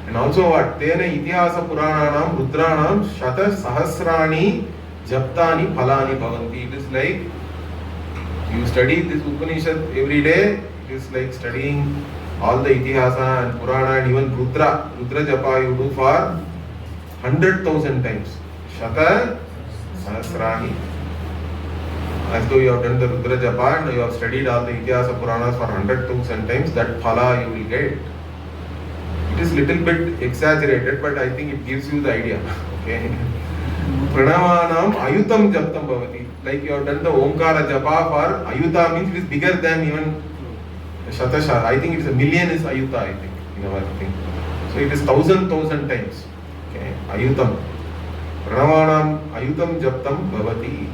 And also what? Tena Itihasa Purananam Rudranam Shata Sahasrani Japtani Phalani Bhavanti. It is like you study this Upanishad every day, it is like studying all the Itihasa and Purana and even Rudra Japa you do for 100,000 times. Shata Sahasrani. As though you have done the Rudra Japa and you have studied all the Itihasa Puranas for 100,000 times, that phala you will get. It is little bit exaggerated, but I think it gives you the idea. Okay. Pranavanam Ayutam Japtam Bhavati. Like you have done the Omkara Japa for Ayuta means it is bigger than even Shatasha. I think it is a million is Ayuta, I think, in our thing. So it is thousand times. Okay. Ayutam. Pranavanam Ayutam Japtam Bhavati.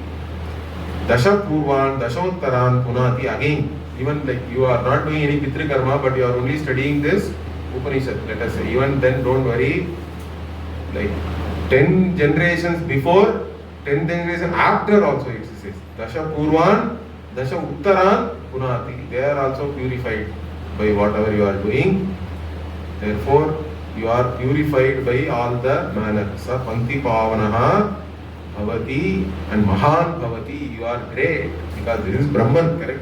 Dasha Purvan, Dashottaran Punati. Again, even like you are not doing any Pitri Karma, but you are only studying this Upanishad, let us say. Even then, don't worry. Like 10 generations before, 10 generations after also it says. Dasha Purvan, Dasha Uttaran Punati. They are also purified by whatever you are doing. Therefore, you are purified by all the manner. Sa Panti Pavanaha Bhavati and Mahan Bhavati. You are great because this is Brahman, correct?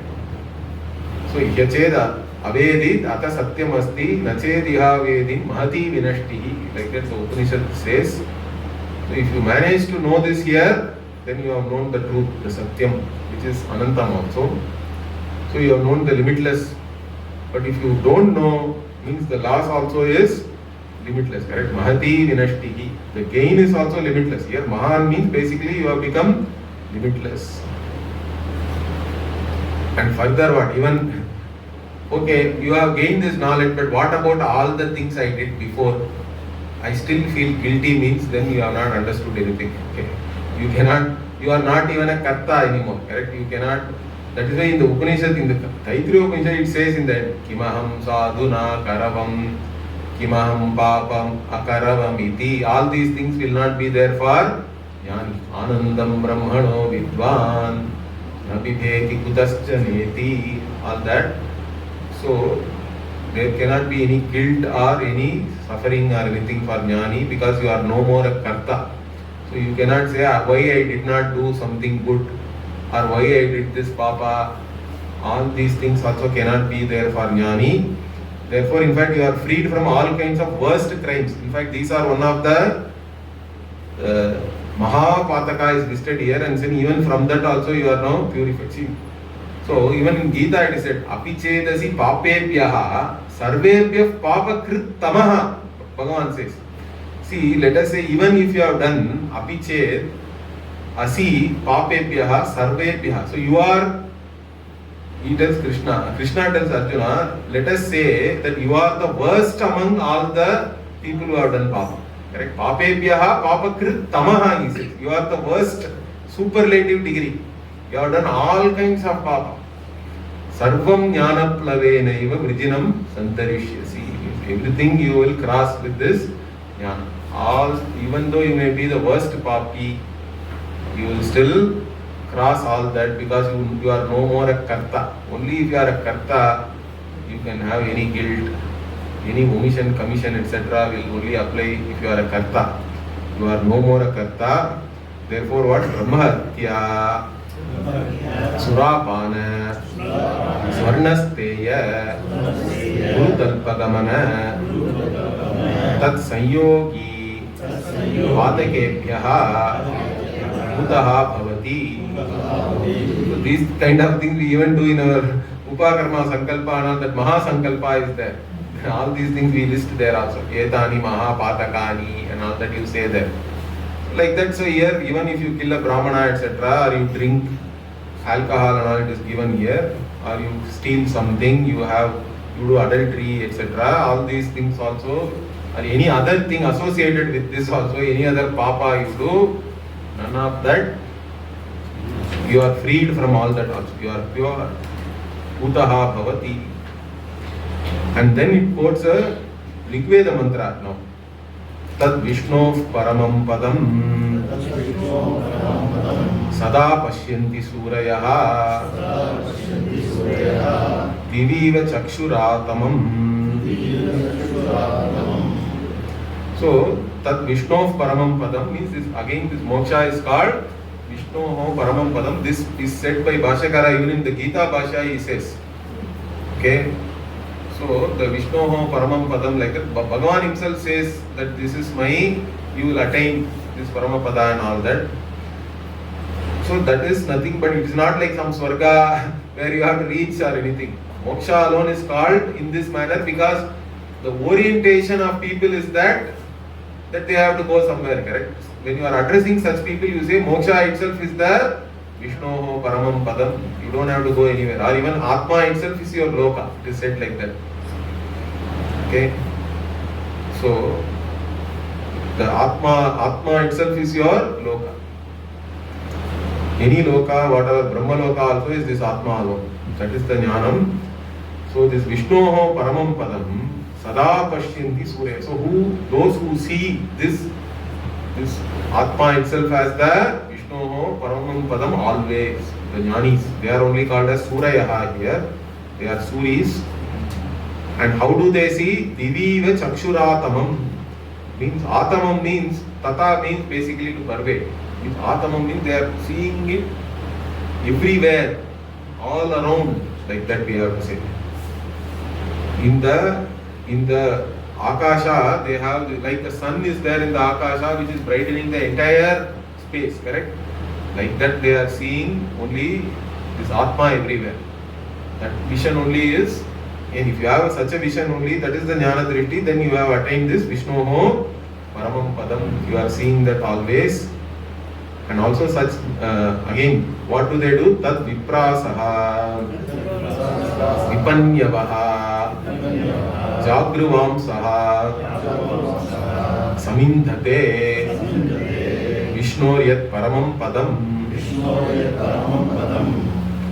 So, Yacheda Avedit Ata Satyam Asti Nachediha Vedin Mahati Vinashtihi. Like that the Upanishad says. So if you manage to know this here, then you have known the truth, the Satyam, which is Anantam also. So you have known the limitless. But if you don't know, means the loss also is limitless, correct? Mahati Vinashtihi. The gain is also limitless. Here Mahan means basically you have become limitless. And further what? Even okay, you have gained this knowledge, but what about all the things I did before? I still feel guilty means then you have not understood anything. Okay. You are not even a karta anymore, correct? You cannot. That is why in the Upanishad, in the Taittiriya Upanishad, it says in that Kimaham sadhuna karavam, Kimaham papam akaravam iti. All these things will not be there for jnani. Anandam brahmano vidvan nabibheti kutascha neti. All that. So there cannot be any guilt or any suffering or anything for jnani because you are no more a karta. So you cannot say why I did not do something good or why I did this papa. All these things also cannot be there for jnani. Therefore, in fact, you are freed from all kinds of worst crimes. In fact, these are one of the Mahapataka is listed here, and then even from that also you are now purified. See, so even in Gita it is said, Apichedasi papebhyaha sarvebhyah papakrit tamaha. Bhagavan says. See, let us say even if you have done apiched asi papebhyaha sarvebhyaha. So you are, he tells Krishna tells Arjuna, let us say that you are the worst among all the people who have done papa. Correct? Papebhyaha papakrit tamaha, he says. You are the worst, superlative degree. You have done all kinds of papa. Sarvam jnana plavenaiva vrijinam santarishyasi. Everything you will cross with this jnana. All, even though you may be the worst papi, you will still cross all that because you are no more a karta. Only if you are a karta, you can have any guilt, any omission, commission, etc. will only apply if you are a karta. You are no more a karta. Therefore, what? Brahmahatya, Surapana, Swarnasteya, Gurutalpagamana, Tat Sanyogi, Vatakebhyaha, Bhutaha Bhavati. So these kind of things we even do in our Upakarma Sankalpa, and that Maha Sankalpa is there. All these things we list there also. Etani Maha Patakani and all that you say there. Like that, so here even if you kill a Brahmana etc. or you drink alcohol and all, it is given here. Or you steal something, you do adultery etc. All these things also, or any other thing associated with this also, any other papa you do, none of that. You are freed from all that also. You are pure. Utaha bhavati. And then it quotes a Rigveda mantra now. Tad Vishnu paramam padam sada pashyanti surayaha diviva chakshuratamam. So Tad Vishnu paramam padam means this, again this moksha is called Vishnu paramam padam. This is said by Bhashyakara even in the Gita Bhashya he says. Okay. So the Vishnu paramam padam, like that, Bhagavan himself says that this is my, you will attain this paramapada and all that. So that is nothing but it is not like some swarga where you have to reach or anything. Moksha alone is called in this manner because the orientation of people is that they have to go somewhere, correct? When you are addressing such people, you say moksha itself is the Vishnu paramam padam. You don't have to go anywhere. Or even Atma itself is your loka. It is said like that. Okay. So the Atma itself is your loka. Any loka, whatever Brahma loka also is this Atma alone. That is the jnanam. So this Vishnu paramam padam sada pashyanti surya. So those who see this Atma itself as the Vishnu paramam padam always, the jnanis, they are only called as surayaha here. They are suris. And how do they see? Diviva chakshuratamam means atamam means tata means basically to pervade. Means atamam means they are seeing it everywhere, all around, like that we have to say. In the Akasha, they have, like the sun is there in the Akasha which is brightening the entire space, correct? Like that they are seeing only this Atma everywhere. That vision only is, and if you have such a vision only, that is the Jnana Drishti, then you have attained this Vishnu Paramam Padam. You are seeing that always. And also such, again, what do they do? Tad Viprasaha, Vipanyavaha, Jagruvamsaha, Samindhate, Vishnoryat Paramam Padam.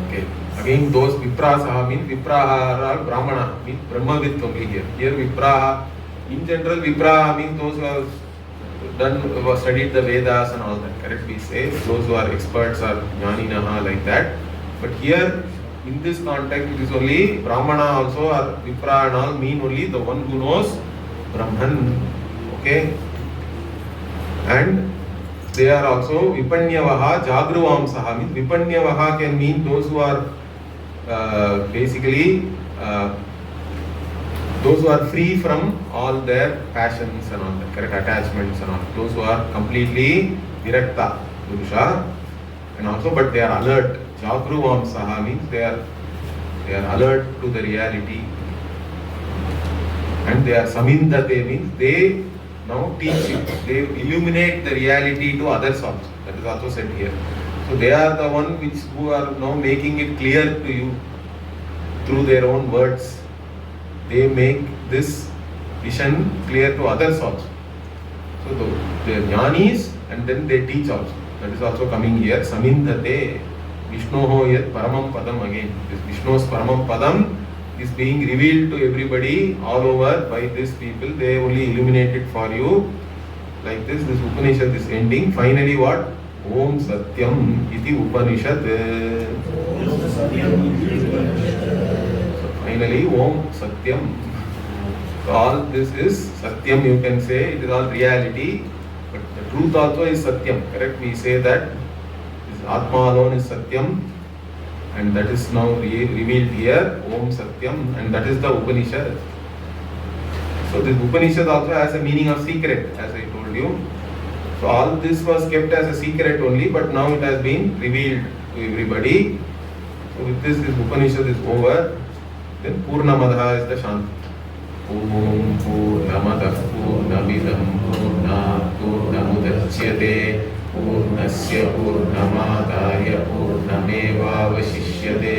Okay. Again, those Viprasaha means Vipraha are Brahmana, means Brahmavit only here. Here Vipraha, in general Vipraha means those who have studied the Vedas and all that, correct? We say those who are experts are jnaninaha, like that. But here, in this context, it is only Brahmana also, or Vipra and all mean only the one who knows Brahman. Okay? And they are also Vipanyavaha, Jagruvamsaha. Means Vipanyavaha can mean those who are basically those who are free from all their passions and all the correct attachments and all. Those who are completely virakta, Purusha. And also, but they are alert. Jagruvamsaha means they are alert to the reality. And they are samindate means they now teach you. They illuminate the reality to others also. That is also said here. So they are the one who are now making it clear to you through their own words. They make this vision clear to others also. So they are jnanis and then they teach also. That is also coming here. Samindate Vishnoho yat paramam padam again. This Vishnu's paramam padam is being revealed to everybody all over by these people. They only illuminate it for you. Like this Upanishad is ending. Finally what? Om Satyam iti Upanishad. So finally Om Satyam. So all this is Satyam, you can say. It is all reality. But the truth also is Satyam. Correct? We say that this Atma alone is Satyam. And that is now revealed here, Om Satyam, and that is the Upanishad. So this Upanishad also has a meaning of secret, as I told you. So all this was kept as a secret only, but now it has been revealed to everybody. So with this Upanishad is over. Then Purnamadaha is the Shanti. Om Purnamadah Purnamidam Purnat Purnamudachyate Purnasya Purnamadaya Purnamevavashishyate.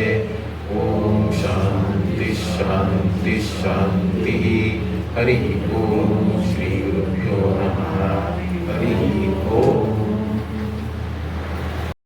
Om Shanti Shanti Shanti. Hari Om Shri Gurubhyo Namaha.